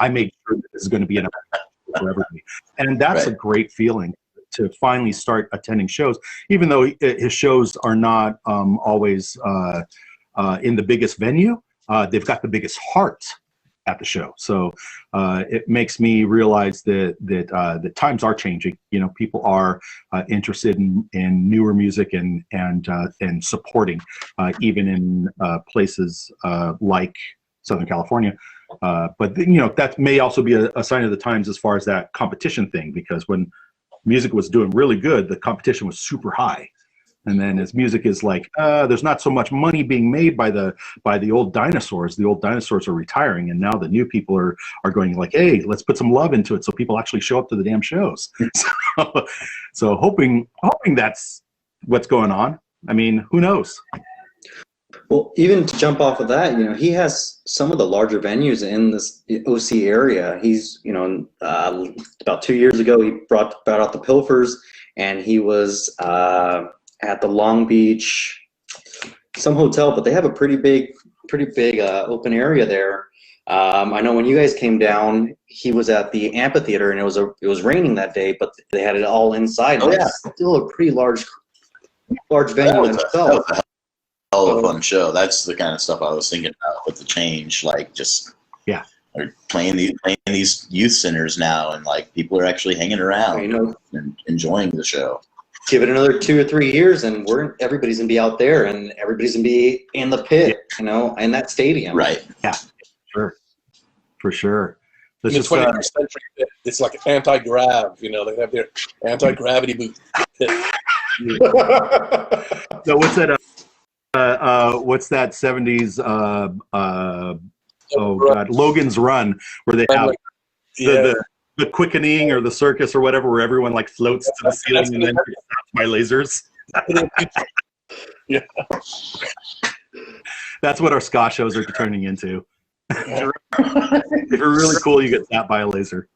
Speaker 1: I made sure that this is going to be an event for everybody. And that's a great feeling to finally start attending shows, even though his shows are not always in the biggest venue. They've got the biggest heart at the show. So it makes me realize that times are changing. People are interested in newer music and supporting, even in places like Southern California. But that may also be a sign of the times as far as that competition thing, because when music was doing really good, the competition was super high. And then as music is like, there's not so much money being made by the old dinosaurs. The old dinosaurs are retiring, and now the new people are going like, hey, let's put some love into it so people actually show up to the damn shows. So hoping that's what's going on. I mean, who knows?
Speaker 4: Well, even to jump off of that, he has some of the larger venues in this OC area. He's, about 2 years ago, he brought out the Pilfers, and he was at the Long Beach, some hotel, but they have a pretty big open area there. I know when you guys came down, he was at the amphitheater, and it was raining that day, but they had it all inside.
Speaker 3: Oh, yeah.
Speaker 4: It's still a pretty large venue in itself.
Speaker 3: Hell of a fun show. That's the kind of stuff I was thinking about with the change. Like, just we're playing these youth centers now, and like people are actually hanging around and enjoying the show.
Speaker 4: Give it another 2 or 3 years, and everybody's gonna be out there, and everybody's gonna be in the pit, in that stadium.
Speaker 3: Right.
Speaker 1: Yeah. Sure. For sure.
Speaker 2: In the 21st century, it's like anti-grav. They have their anti-gravity boot.
Speaker 1: So what's that? What's that 70s? Logan's Run, where they have the quickening or the circus or whatever, where everyone like floats to the ceiling and then gets stopped by lasers.
Speaker 2: Yeah.
Speaker 1: That's what our ska shows are turning into. If you're really cool, you get zapped by a laser.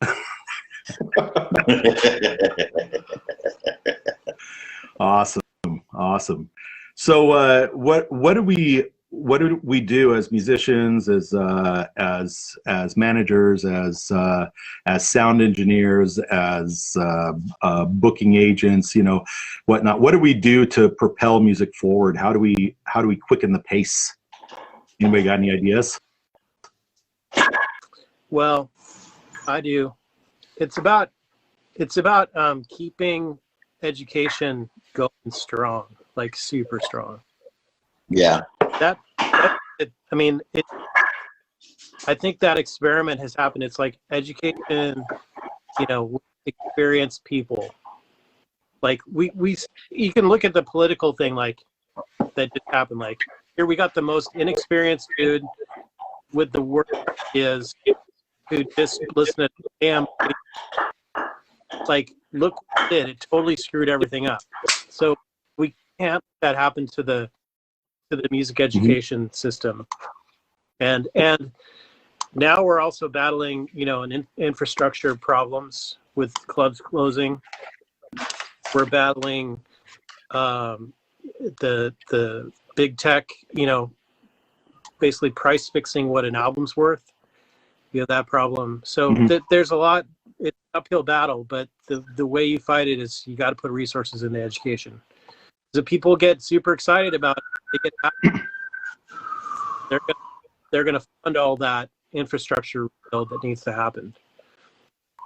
Speaker 1: Awesome. So what do we do as musicians, as managers, as sound engineers, as booking agents, whatnot? What do we do to propel music forward? How do we quicken the pace? Anybody got any ideas?
Speaker 5: Well, I do. It's about keeping education going strong, like super strong.
Speaker 3: Yeah.
Speaker 5: I think that experiment has happened. It's like education, experienced people. Like you can look at the political thing like that just happened. Like here we got the most inexperienced dude with the work is who just listened to damn. It's like, look what it did. It totally screwed everything up. So we can't let that happen to the music education system. And now we're also battling, infrastructure problems with clubs closing. We're battling the big tech, basically price fixing what an album's worth. You have that problem. So there's a lot. It's an uphill battle, but the way you fight it is you got to put resources into education. So people get super excited about it. They get happy. They're gonna fund all that infrastructure build that needs to happen.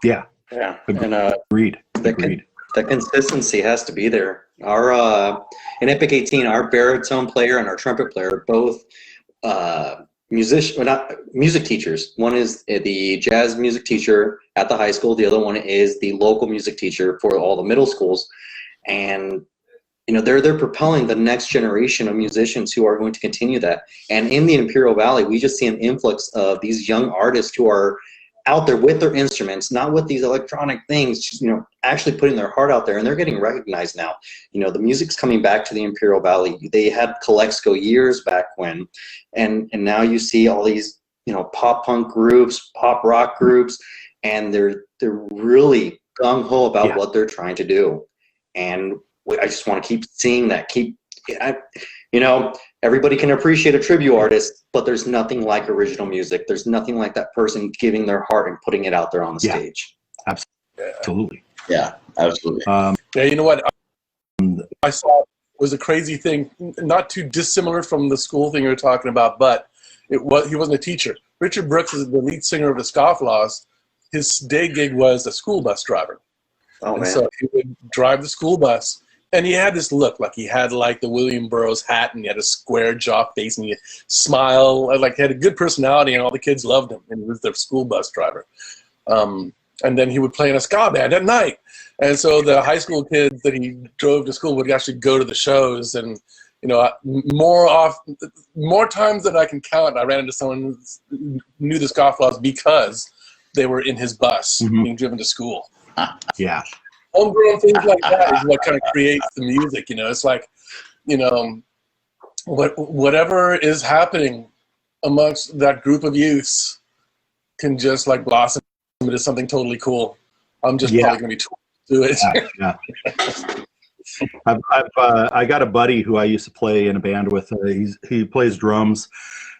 Speaker 1: Yeah.
Speaker 4: And
Speaker 1: Agreed.
Speaker 4: the consistency has to be there. Our in Epic 18, our baritone player and our trumpet player, both music teachers. One is the jazz music teacher at the high school. The other one is the local music teacher for all the middle schools. And they're propelling the next generation of musicians who are going to continue that. And in the Imperial Valley, we just see an influx of these young artists who are out there with their instruments, not with these electronic things, just, actually putting their heart out there, and they're getting recognized now. The music's coming back to the Imperial Valley. They had Calexico years back when, and now you see all these, pop punk groups, pop rock groups, and they're really gung-ho about what they're trying to do. And I just want to keep seeing that. Everybody can appreciate a tribute artist, but there's nothing like original music. There's nothing like that person giving their heart and putting it out there on the stage.
Speaker 1: Absolutely.
Speaker 3: Yeah, absolutely.
Speaker 2: You know what I saw was a crazy thing, not too dissimilar from the school thing you were talking about, but he wasn't a teacher. Richard Brooks is the lead singer of the Scofflaws. His day gig was a school bus driver.
Speaker 4: Oh, man.
Speaker 2: So he would drive the school bus, and he had this look, like he had the William Burroughs hat, and he had a square jaw face, and he smile, like he had a good personality, and all the kids loved him, and he was their school bus driver. And then he would play in a ska band at night. And so the high school kids that he drove to school would actually go to the shows, and more times than I can count, I ran into someone who knew the Scofflaws because they were in his bus being driven to school.
Speaker 1: Yeah.
Speaker 2: Homegrown things like that is what kind of creates the music. It's like, whatever is happening amongst that group of youths can just like blossom into something totally cool. I'm just probably going to be told to do it.
Speaker 1: I got a buddy who I used to play in a band with. He plays drums,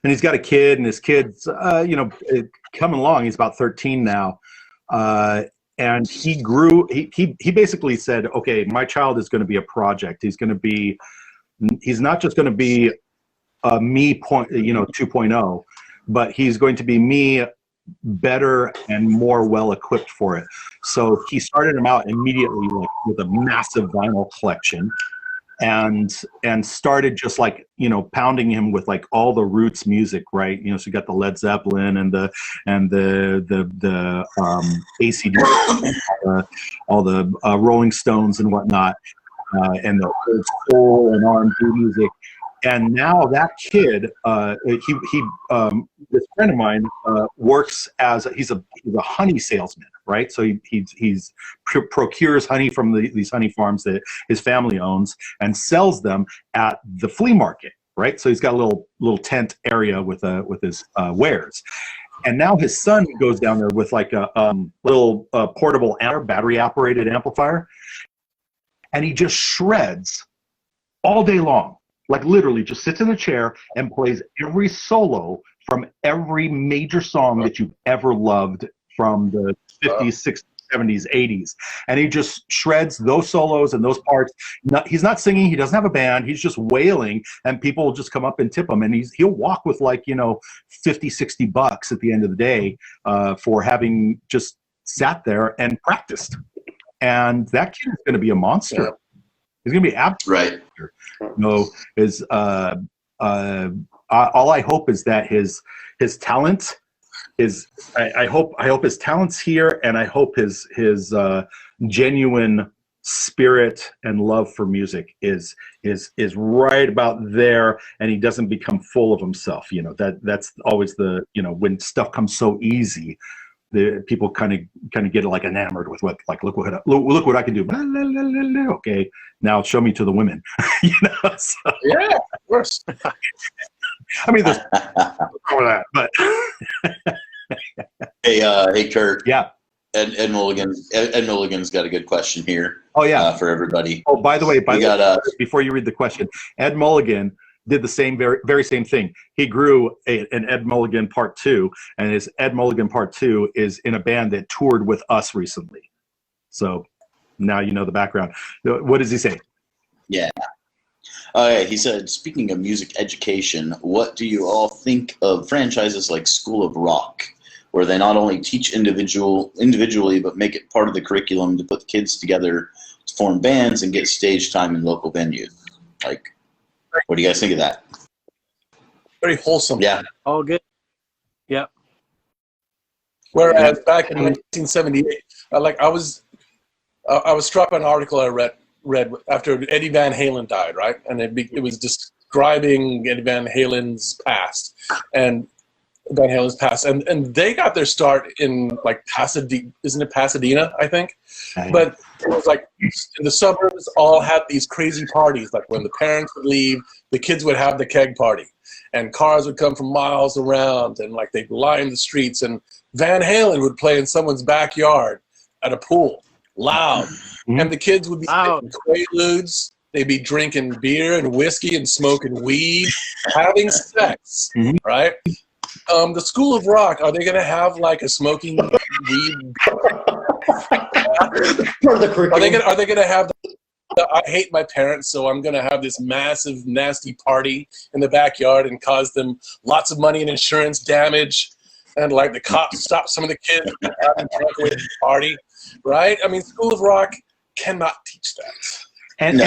Speaker 1: and he's got a kid, and his kid's coming along. He's about 13 now. And he grew. He basically said, "Okay, my child is going to be a project. He's not just going to be a me 2.0, but he's going to be me better and more well equipped for it." So he started him out immediately with a massive vinyl collection, and started just pounding him with all the roots music, right? So you got the Led Zeppelin and the AC/DC, all the Rolling Stones and whatnot, and the old soul and R&B music. And now that kid, this friend of mine works as he's a honey salesman, right? So he procures honey from these honey farms that his family owns and sells them at the flea market, right? So he's got a little tent area with his wares. And now his son goes down there with a little portable battery operated amplifier, and he just shreds all day long. Literally just sits in a chair and plays every solo from every major song that you've ever loved from the 50s, 60s, 70s, 80s. And he just shreds those solos and those parts. He's not singing. He doesn't have a band. He's just wailing, and people will just come up and tip him. And he'll walk with $50, $60 at the end of the day for having just sat there and practiced. And that kid is going to be a monster.
Speaker 2: Yeah.
Speaker 1: He's going to be absolutely
Speaker 3: right.
Speaker 1: All I hope is that his talent is. I hope his talent's here, and I hope his genuine spirit and love for music is right about there, and he doesn't become full of himself. That's always the, when stuff comes so easy, the people kind of get like enamored with what, like, look what I can do. Okay, now show me to the women. So,
Speaker 2: Yeah, of course.
Speaker 1: I mean, there's that, but
Speaker 3: hey, Kurt.
Speaker 1: Yeah.
Speaker 3: Ed Mulligan's got a good question here.
Speaker 1: Oh yeah,
Speaker 3: for everybody.
Speaker 1: Oh, by the way, before you read the question, Ed Mulligan did the very same thing. He grew an Ed Mulligan Part 2, and his Ed Mulligan Part 2 is in a band that toured with us recently. So now you know the background. What does he say?
Speaker 3: Yeah. He said, speaking of music education, what do you all think of franchises like School of Rock, where they not only teach individually, but make it part of the curriculum to put kids together to form bands and get stage time in local venues? Like, what do you guys think of that?
Speaker 2: Very wholesome.
Speaker 3: Yeah.
Speaker 5: All good. Yep.
Speaker 2: Whereas back in 1978, I was struck by an article I read after Eddie Van Halen died, right? And it was describing Eddie Van Halen's past, and they got their start in like Pasadena, isn't it Pasadena, I think? But it was like the suburbs all had these crazy parties. Like when the parents would leave, the kids would have the keg party, and cars would come from miles around, and like they'd line the streets, and Van Halen would play in someone's backyard at a pool, loud, and the kids would be taking Quaaludes. They'd be drinking beer and whiskey and smoking weed, having sex, right? The School of Rock, are they going to have like a smoking weed?
Speaker 4: Part of the curriculum.
Speaker 2: Are they going to have I hate my parents, so I'm going to have this massive, nasty party in the backyard and cause them lots of money and insurance damage, and like the cops stop some of the kids from having drunk with the party, right? I mean, School of Rock cannot teach that.
Speaker 1: And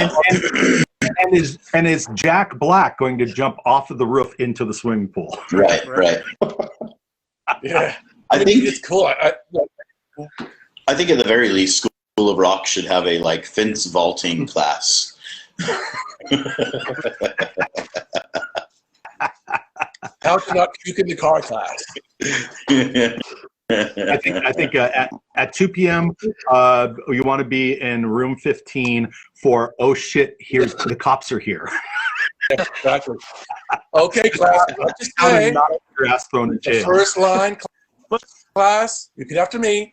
Speaker 1: is Jack Black going to jump off of the roof into the swimming pool?
Speaker 3: Right.
Speaker 2: Yeah,
Speaker 3: I think
Speaker 2: it's cool.
Speaker 3: I think at the very least, School of Rock should have a like fence vaulting class.
Speaker 2: How to not puke in the car class.
Speaker 1: I think at 2 p.m. You want to be in room 15 for, oh shit, here's the cops are here.
Speaker 2: Exactly. Okay, class. Just say,
Speaker 1: your ass thrown in
Speaker 2: the
Speaker 1: jail.
Speaker 2: first line, class. Repeat after me.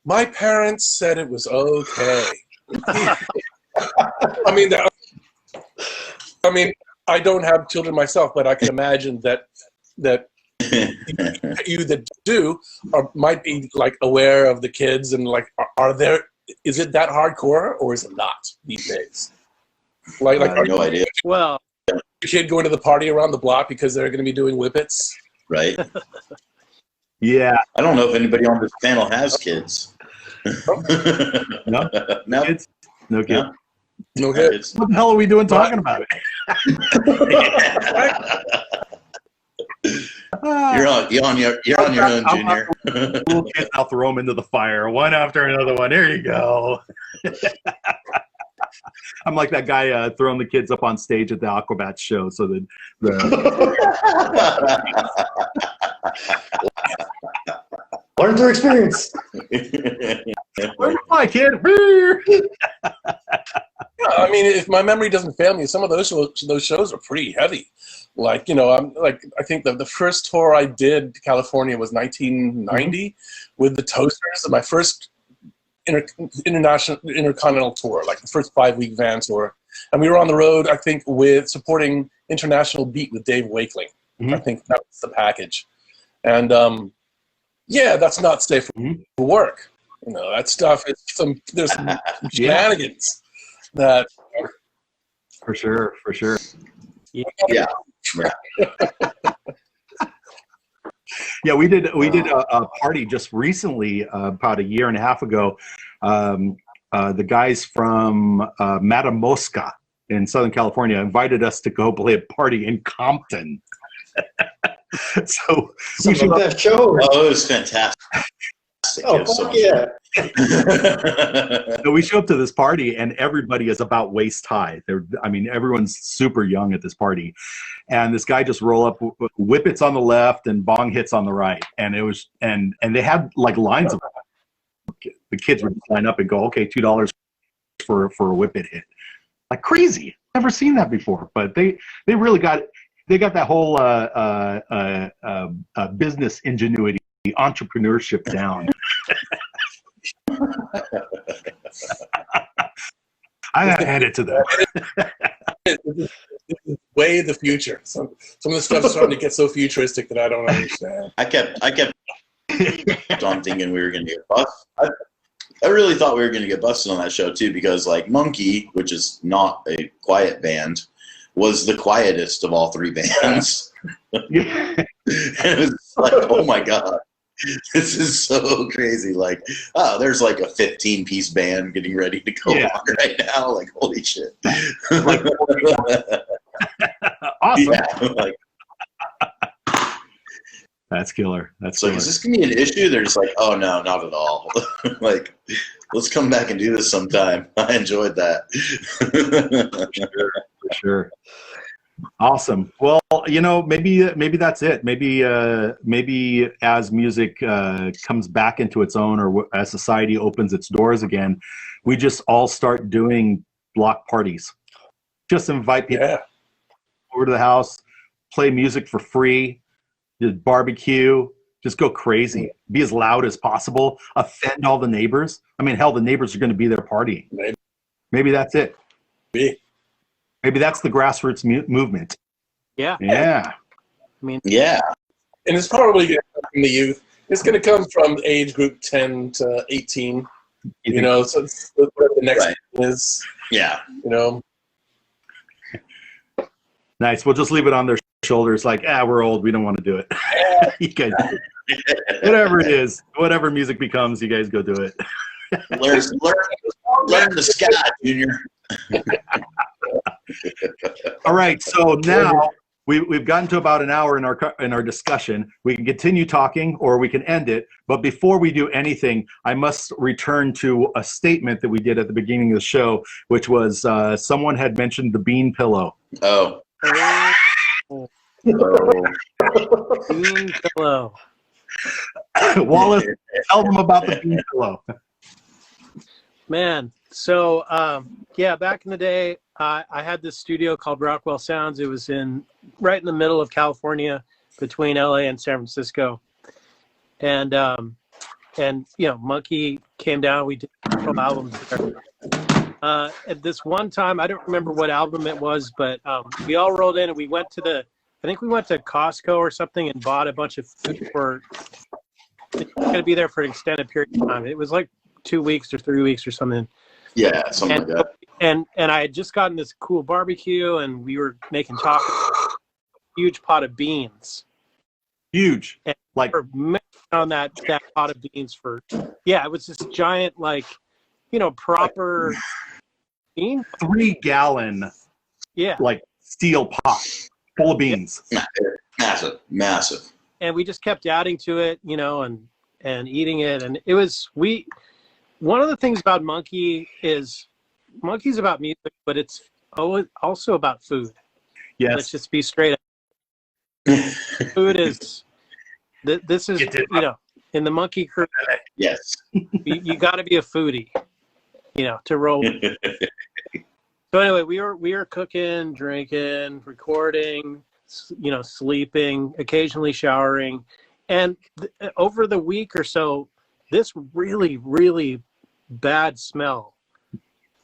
Speaker 2: My parents said it was okay. I mean, I don't have children myself, but I can imagine that you that do might be like aware of the kids and like, is it that hardcore or is it not these days? Like,
Speaker 3: I have no idea.
Speaker 2: Well, your kid going to the party around the block because they're going to be doing whippets,
Speaker 3: right?
Speaker 1: Yeah.
Speaker 3: I don't know if anybody on this panel has kids.
Speaker 1: No kids. No kids.
Speaker 2: No kids.
Speaker 1: What the hell are we doing talking about it?
Speaker 3: You're on your own, Junior.
Speaker 1: Little kids, I'll throw them into the fire, one after another one. Here you go. I'm like that guy throwing the kids up on stage at the Aquabats show, so that
Speaker 4: Learn through experience.
Speaker 1: Where's my kid?
Speaker 2: I mean, if my memory doesn't fail me, some of those shows are pretty heavy. Like, I think the first tour I did to California was 1990 with the Toasters. My first intercontinental tour, like the first 5-week van tour, and we were on the road. I think with supporting International Beat with Dave Wakeling. I think that was the package, and yeah, that's not safe for work. That stuff is there's some shenanigans that
Speaker 1: for sure.
Speaker 3: Yeah.
Speaker 1: Yeah, we did a party just recently, about a year and a half ago. The guys from Madame Mosca in Southern California invited us to go play a party in Compton. So
Speaker 4: Some of the best shows.
Speaker 3: Oh, it was fantastic. classic.
Speaker 4: Oh,
Speaker 3: It was so
Speaker 4: fuck
Speaker 3: much
Speaker 4: yeah.
Speaker 1: So we show up to this party, and everybody is about waist high. Everyone's super young at this party, and this guy just roll up, whip hits on the left and bong hits on the right, and it was and they had like lines of the kids would line up and go, okay, $2 for a whip it hit, like crazy. Never seen that before, but they really got that whole business ingenuity, entrepreneurship down. I gotta hand it to them.
Speaker 2: This is way the future. Some of the stuff's starting to get so futuristic that I don't understand.
Speaker 3: I kept on thinking we were going to get busted. I really thought we were going to get busted on that show too, because like Monkey, which is not a quiet band, was the quietest of all three bands.
Speaker 1: Yeah.
Speaker 3: And it was like, oh my god, this is so crazy. Like, oh, there's like a 15-piece band getting ready to go on right now. Like, holy shit.
Speaker 1: Awesome.
Speaker 3: Yeah, like,
Speaker 1: That's killer. That's
Speaker 3: so
Speaker 1: killer.
Speaker 3: is this gonna be an issue? They're just like, oh no, not at all. Like, let's come back and do this sometime. I enjoyed that.
Speaker 1: For sure. Awesome. Well, maybe that's it. Maybe as music comes back into its own, or as society opens its doors again, we just all start doing block parties. Just invite people over to the house, play music for free, just barbecue, just go crazy, be as loud as possible, offend all the neighbors. I mean, hell, the neighbors are going to be there partying. Maybe that's it. Maybe that's the grassroots movement.
Speaker 5: Yeah.
Speaker 1: Yeah.
Speaker 5: I mean,
Speaker 3: Yeah.
Speaker 2: And it's probably going to come from the youth. It's going to come from age group 10 to 18. So it's whatever the next one is.
Speaker 3: Yeah.
Speaker 1: Nice. We'll just leave it on their shoulders like, we're old. We don't want to do it. You guys do it. Whatever it is, whatever music becomes, you guys go do it.
Speaker 3: Learn the ska, Junior.
Speaker 1: All right. So now we've gotten to about an hour in our discussion. We can continue talking or we can end it. But before we do anything, I must return to a statement that we did at the beginning of the show, which was someone had mentioned the bean pillow.
Speaker 3: Oh.
Speaker 5: bean pillow.
Speaker 1: Wallace, tell them about the bean pillow.
Speaker 5: Man, so back in the day, I had this studio called Rockwell Sounds. It was right in the middle of California, between LA and San Francisco. And Monkey came down. We did a couple albums there. At this one time, I don't remember what album it was, but we all rolled in and we went to Costco or something and bought a bunch of food for. It's going to be there for an extended period of time. It was like 2 weeks or 3 weeks or something.
Speaker 3: Yeah, something like that.
Speaker 5: And I had just gotten this cool barbecue, and we were making tacos. Huge pot of beans.
Speaker 1: Huge.
Speaker 5: And
Speaker 1: like
Speaker 5: on that pot of beans it was this giant, proper bean.
Speaker 1: 3-gallon.
Speaker 5: Yeah.
Speaker 1: Like steel pot full of beans.
Speaker 3: Massive.
Speaker 5: And we just kept adding to it, and eating it. And it was, one of the things about Monkey's about music, but it's also about food.
Speaker 1: Yes.
Speaker 5: Let's just be straight up. Food is, this is, in the Monkey crew.
Speaker 3: Yes.
Speaker 5: You got to be a foodie, to roll. So anyway, we were cooking, drinking, recording, sleeping, occasionally showering. And over the week or so, this really, really bad smell,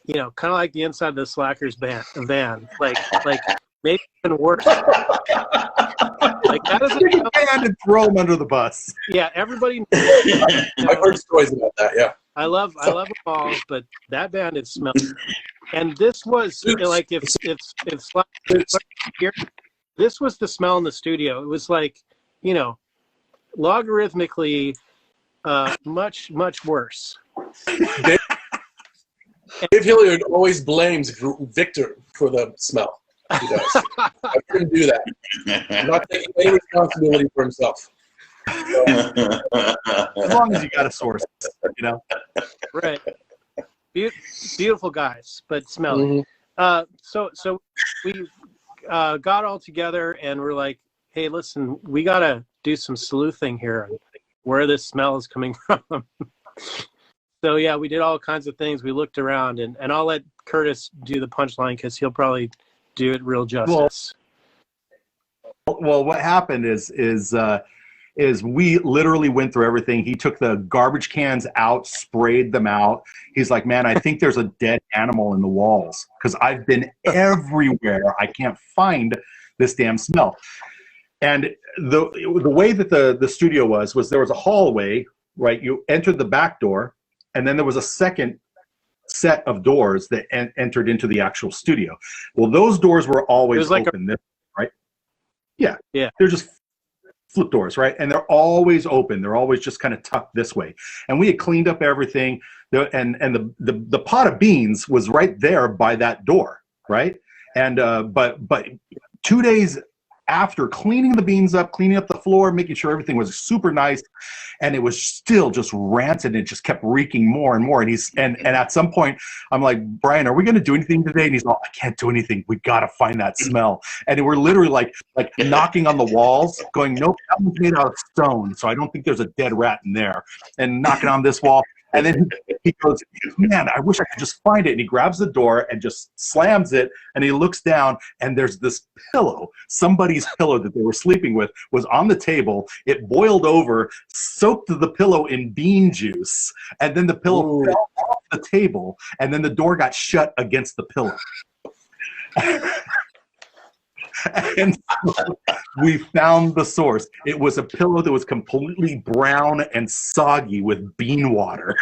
Speaker 5: kind of like the inside of the Slackers van, like maybe even worse. Like that is
Speaker 1: Take a band and throw them under the bus.
Speaker 5: Yeah, everybody.
Speaker 2: I've heard stories about that. Yeah,
Speaker 5: I love them all, but that band is smelly. And this was like if Slackers here, this was the smell in the studio. It was like, logarithmically much worse.
Speaker 2: Dave Hilliard always blames Victor for the smell. He does. I couldn't do that. I'm not taking any responsibility for himself.
Speaker 1: As long as you got a source, you know.
Speaker 5: Right. Beautiful guys, but smelly. So we got all together and we're like, hey, listen, we got to do some sleuthing here and where this smell is coming from. So, yeah, we did all kinds of things. We looked around, and I'll let Curtis do the punchline because he'll probably do it real justice.
Speaker 1: Well, what happened is we literally went through everything. He took the garbage cans out, sprayed them out. He's like, man, I think there's a dead animal in the walls because I've been everywhere. I can't find this damn smell. And the way that the studio was there was a hallway, right? You entered the back door, and then there was a second set of doors that entered into the actual studio. Well, those doors were always open, right? Yeah. They're just flip doors, right? And they're always open. They're always just kind of tucked this way. And we had cleaned up everything, and the pot of beans was right there by that door, right? And but 2 days after cleaning the beans up, cleaning up the floor, making sure everything was super nice, and it was still just rancid, and it just kept reeking more and more. And at some point, I'm like, Brian, are we going to do anything today? And he's like, I can't do anything. We got to find that smell. And we're literally like knocking on the walls, going, nope, that one's made out of stone, so I don't think there's a dead rat in there. And knocking on this wall. And then he goes, man, I wish I could just find it. And he grabs the door and just slams it. And he looks down, and there's this pillow. Somebody's pillow that they were sleeping with was on the table. It boiled over, soaked the pillow in bean juice. And then the pillow fell off the table. And then the door got shut against the pillow. And so we found the source. It was a pillow that was completely brown and soggy with bean water.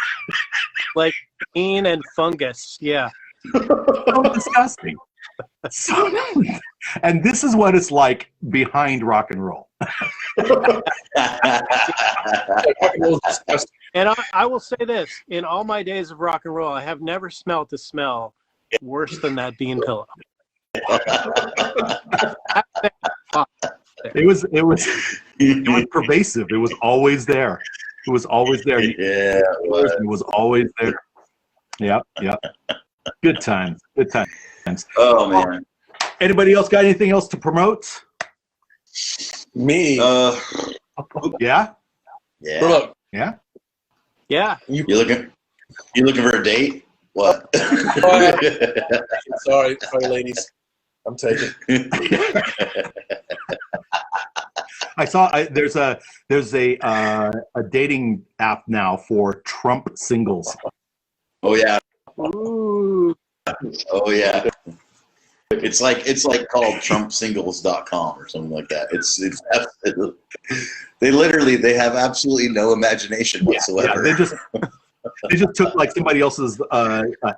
Speaker 5: Like bean and fungus, yeah.
Speaker 1: So disgusting. And this is what it's like behind rock and roll.
Speaker 5: And I will say this, in all my days of rock and roll, I have never smelt a smell worse than that bean pillow.
Speaker 1: It was pervasive. It was always there. It was always there.
Speaker 3: Yeah,
Speaker 1: it was always there. Yep. Good times.
Speaker 3: Oh man.
Speaker 1: Anybody else got anything else to promote?
Speaker 2: Me.
Speaker 1: Yeah.
Speaker 2: Promote.
Speaker 1: Yeah.
Speaker 5: Yeah.
Speaker 3: You looking for a date? What?
Speaker 2: Sorry, ladies. I'm taking.
Speaker 1: I saw there's a dating app now for Trump singles.
Speaker 3: Oh yeah.
Speaker 5: Ooh.
Speaker 3: Oh yeah. It's like called TrumpSingles.com or something like that. It's they have absolutely no imagination whatsoever.
Speaker 1: Yeah, they just took like somebody else's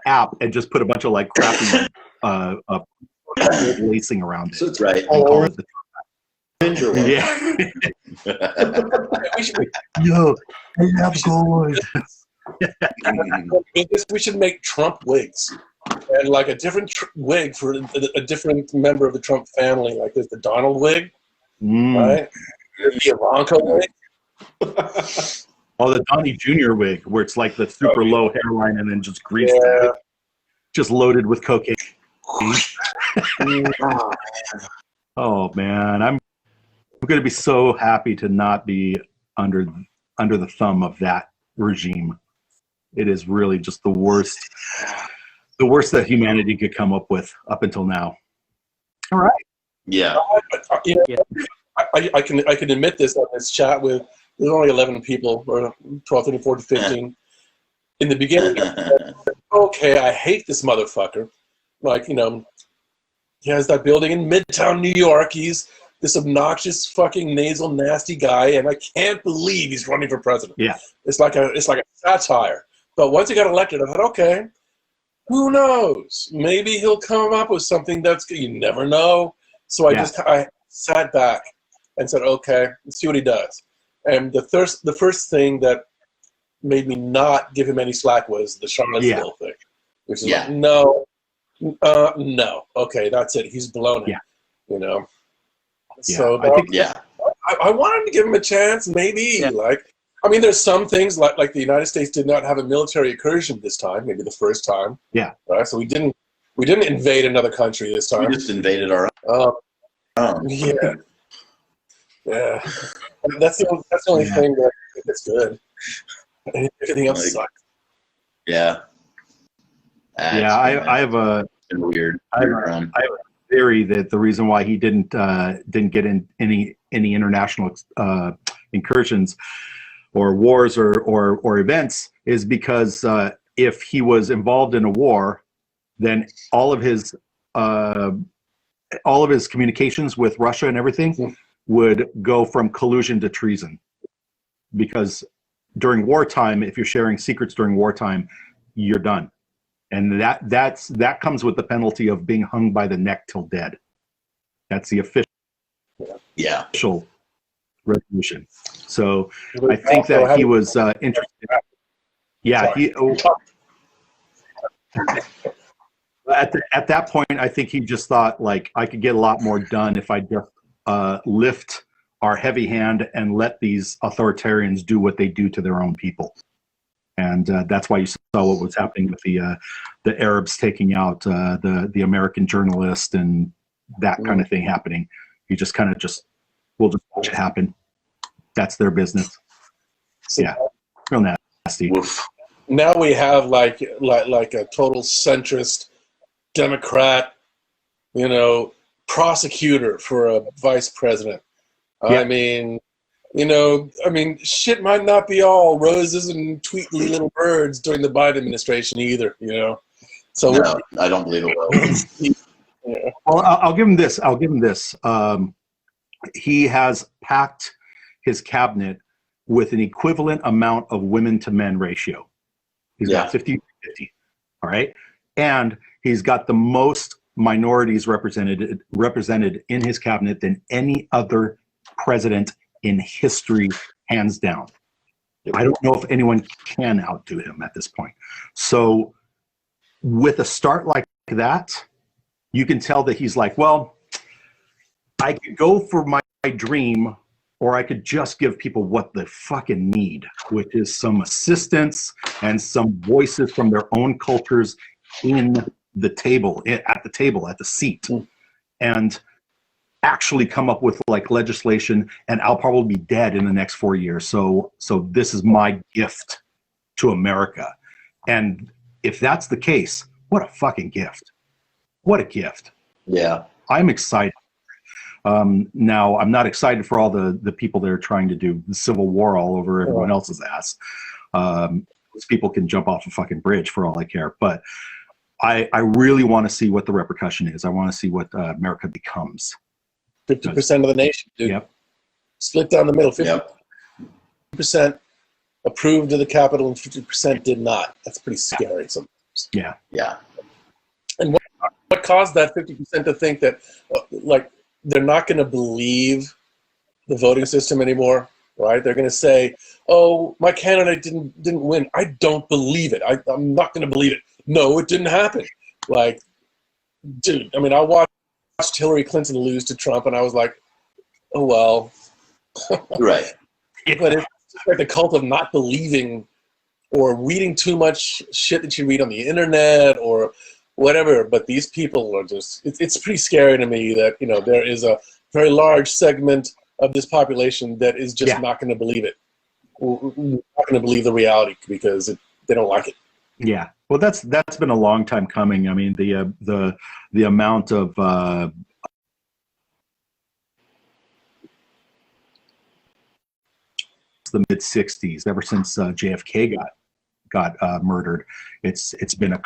Speaker 1: app and just put a bunch of like crappy lacing around it.
Speaker 3: So it's right.
Speaker 1: Yeah. Yo, I love gold.
Speaker 2: We should make Trump wigs, and like a different wig for a different member of the Trump family. Like there's the Donald wig, right? There's the Ivanka wig.
Speaker 1: Oh, the Donnie Jr. wig, where it's like the super low hairline and then just greased, just loaded with cocaine. Oh man, I'm going to be so happy to not be under the thumb of that regime. It is really just the worst that humanity could come up with up until now. All right.
Speaker 3: Yeah.
Speaker 2: I can admit this on this chat with there's only 11 people, or 12, 13, 14, 15. In the beginning, okay, I hate this motherfucker. Like, he has that building in Midtown New York. He's this obnoxious, fucking nasal, nasty guy, and I can't believe he's running for president.
Speaker 1: Yeah.
Speaker 2: It's like a satire. But once he got elected, I thought, okay, who knows? Maybe he'll come up with something that's good. You never know. So I sat back and said, okay, let's see what he does. And the first thing that made me not give him any slack was the Charlottesville thing. Which is like, no. Okay, that's it. He's blown it.
Speaker 1: Yeah.
Speaker 2: Yeah.
Speaker 1: So I think
Speaker 2: I wanted to give him a chance, maybe.
Speaker 5: Yeah.
Speaker 2: Like, I mean, there's some things like the United States did not have a military incursion this time, maybe the first time.
Speaker 1: Yeah.
Speaker 2: Right. So we didn't invade another country this time.
Speaker 3: We just invaded our
Speaker 2: Um,
Speaker 3: own.
Speaker 2: yeah. Yeah. That's the only
Speaker 1: Yeah.
Speaker 2: thing that I think that's good. Everything else
Speaker 3: Like,
Speaker 2: sucks.
Speaker 3: Yeah.
Speaker 1: Yeah, I have a
Speaker 3: weird.
Speaker 1: I have a theory that the reason why he didn't get in any international incursions or wars or events is because if he was involved in a war, then all of his communications with Russia and everything would go from collusion to treason. Because during wartime, if you're sharing secrets during wartime, you're done. And that comes with the penalty of being hung by the neck till dead. That's the official resolution. So I think that he was interested. Yeah, at that point, I think he just thought, like, I could get a lot more done if I just lift our heavy hand and let these authoritarians do what they do to their own people. And that's why you saw what was happening with the Arabs taking out the American journalist and that kind of thing happening. You just kind of we'll just watch it happen. That's their business. Yeah, real nasty.
Speaker 2: Now we have like a total centrist Democrat, prosecutor for a vice president.
Speaker 1: Yeah.
Speaker 2: I mean, shit might not be all roses and tweetly little birds during the Biden administration either, So
Speaker 3: no, I don't believe it will.
Speaker 2: Yeah.
Speaker 1: Well, I'll give him this. He has packed his cabinet with an equivalent amount of women to men ratio. He's got 50-50. All right. And he's got the most minorities represented in his cabinet than any other president in history, hands down. I don't know if anyone can outdo him at this point. So with a start like that, you can tell that he's like, well, I could go for my dream, or I could just give people what they fucking need, which is some assistance and some voices from their own cultures at the seat, and actually come up with like legislation, and I'll probably be dead in the next 4 years. So this is my gift to America. And if that's the case, what a fucking gift. What a gift.
Speaker 3: Yeah.
Speaker 1: I'm excited. Now, I'm not excited for all the people that are trying to do the civil war all over everyone else's ass. Those people can jump off a fucking bridge for all I care. But I really want to see what the repercussion is. I want to see what America becomes.
Speaker 2: 50% of the nation, dude.
Speaker 1: Yep.
Speaker 2: Split down the middle. 50% approved of the Capitol and 50% did not. That's pretty scary sometimes.
Speaker 1: Yeah.
Speaker 3: Yeah.
Speaker 2: And what caused that 50% to think that, they're not going to believe the voting system anymore, right? They're going to say, "Oh, my candidate didn't win. I don't believe it. I'm not going to believe it. No, it didn't happen." Like, dude, I mean, I watched Hillary Clinton lose to Trump, and I was like, "Oh well."
Speaker 3: Right.
Speaker 2: But it's like the cult of not believing, or reading too much shit that you read on the internet, or whatever. But these people are it's pretty scary to me that, there is a very large segment of this population that is just not going to believe it. Not going to believe the reality because they don't like it.
Speaker 1: Yeah. Well, that's been a long time coming. I mean, the amount of the mid 60s, ever since JFK got murdered, it's been a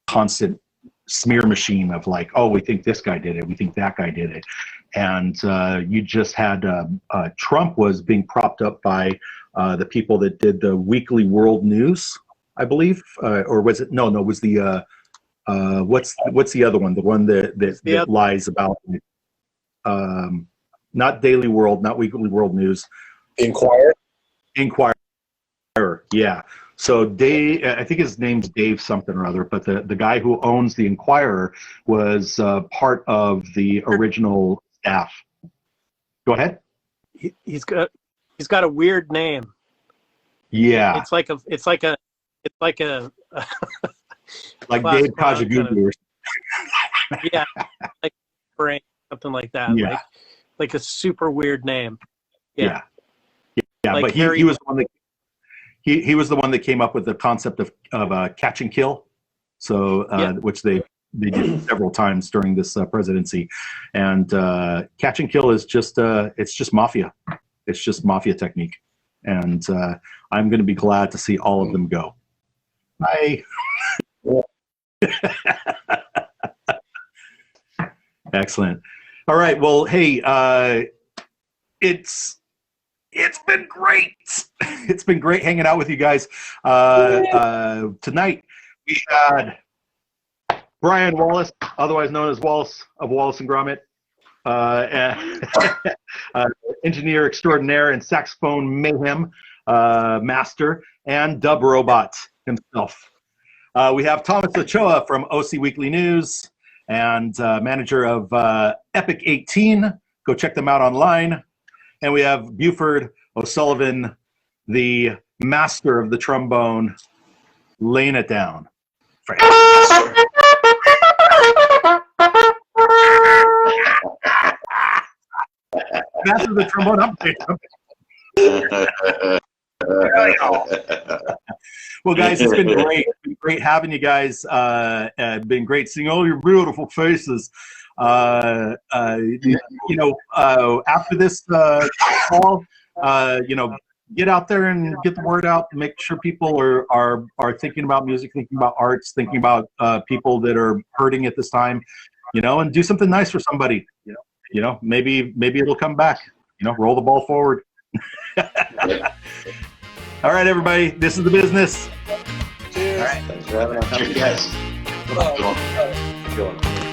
Speaker 1: constant smear machine of like, oh, we think this guy did it, we think that guy did it. And you just had Trump was being propped up by the people that did the Weekly World News, I believe, or was it? No, it was the what's the other one? The one that lies about, not Daily World, not Weekly World News. Inquirer. Yeah. So Dave, I think his name's Dave something or other, but the guy who owns the Inquirer was part of the original staff. Go ahead.
Speaker 5: he's got a weird name.
Speaker 1: Yeah.
Speaker 5: It's like a
Speaker 1: Like
Speaker 5: class
Speaker 1: Dave
Speaker 5: clown kind
Speaker 1: Kajagooglu.
Speaker 5: yeah, like brain, something like that.
Speaker 1: Yeah.
Speaker 5: Like a super weird name.
Speaker 1: Yeah. Yeah,
Speaker 5: Like
Speaker 1: but
Speaker 5: Harry-
Speaker 1: he was the one that he was the one that came up with the concept of catch and kill. So which they did several times during this presidency. And catch and kill is just it's just mafia. It's just mafia technique. And I'm going to be glad to see all of them go. Bye. Excellent. All right. Well, hey, it's been great. It's been great hanging out with you guys. Tonight we had Brian Wallace, otherwise known as Wallace of Wallace and Gromit, engineer extraordinaire and saxophone mayhem master, and Dubrobot himself. We have Thomas Ochoa from OC Weekly News and manager of Epic 18. Go check them out online. And we have Buford O'Sullivan, the master of the trombone, laying it down. Master of the trombone, I'm playing trumpet. Well, guys, it's been great. It's been great having you guys. It's been great seeing all your beautiful faces. After this call, get out there and get the word out. Make sure people are thinking about music, thinking about arts, thinking about people that are hurting at this time. And do something nice for somebody. Maybe it'll come back. Roll the ball forward. All right, everybody. This is The Business.
Speaker 2: Cheers.
Speaker 4: All right. Thanks for having us.
Speaker 3: Thank you guys.
Speaker 2: Bye.
Speaker 4: Good one.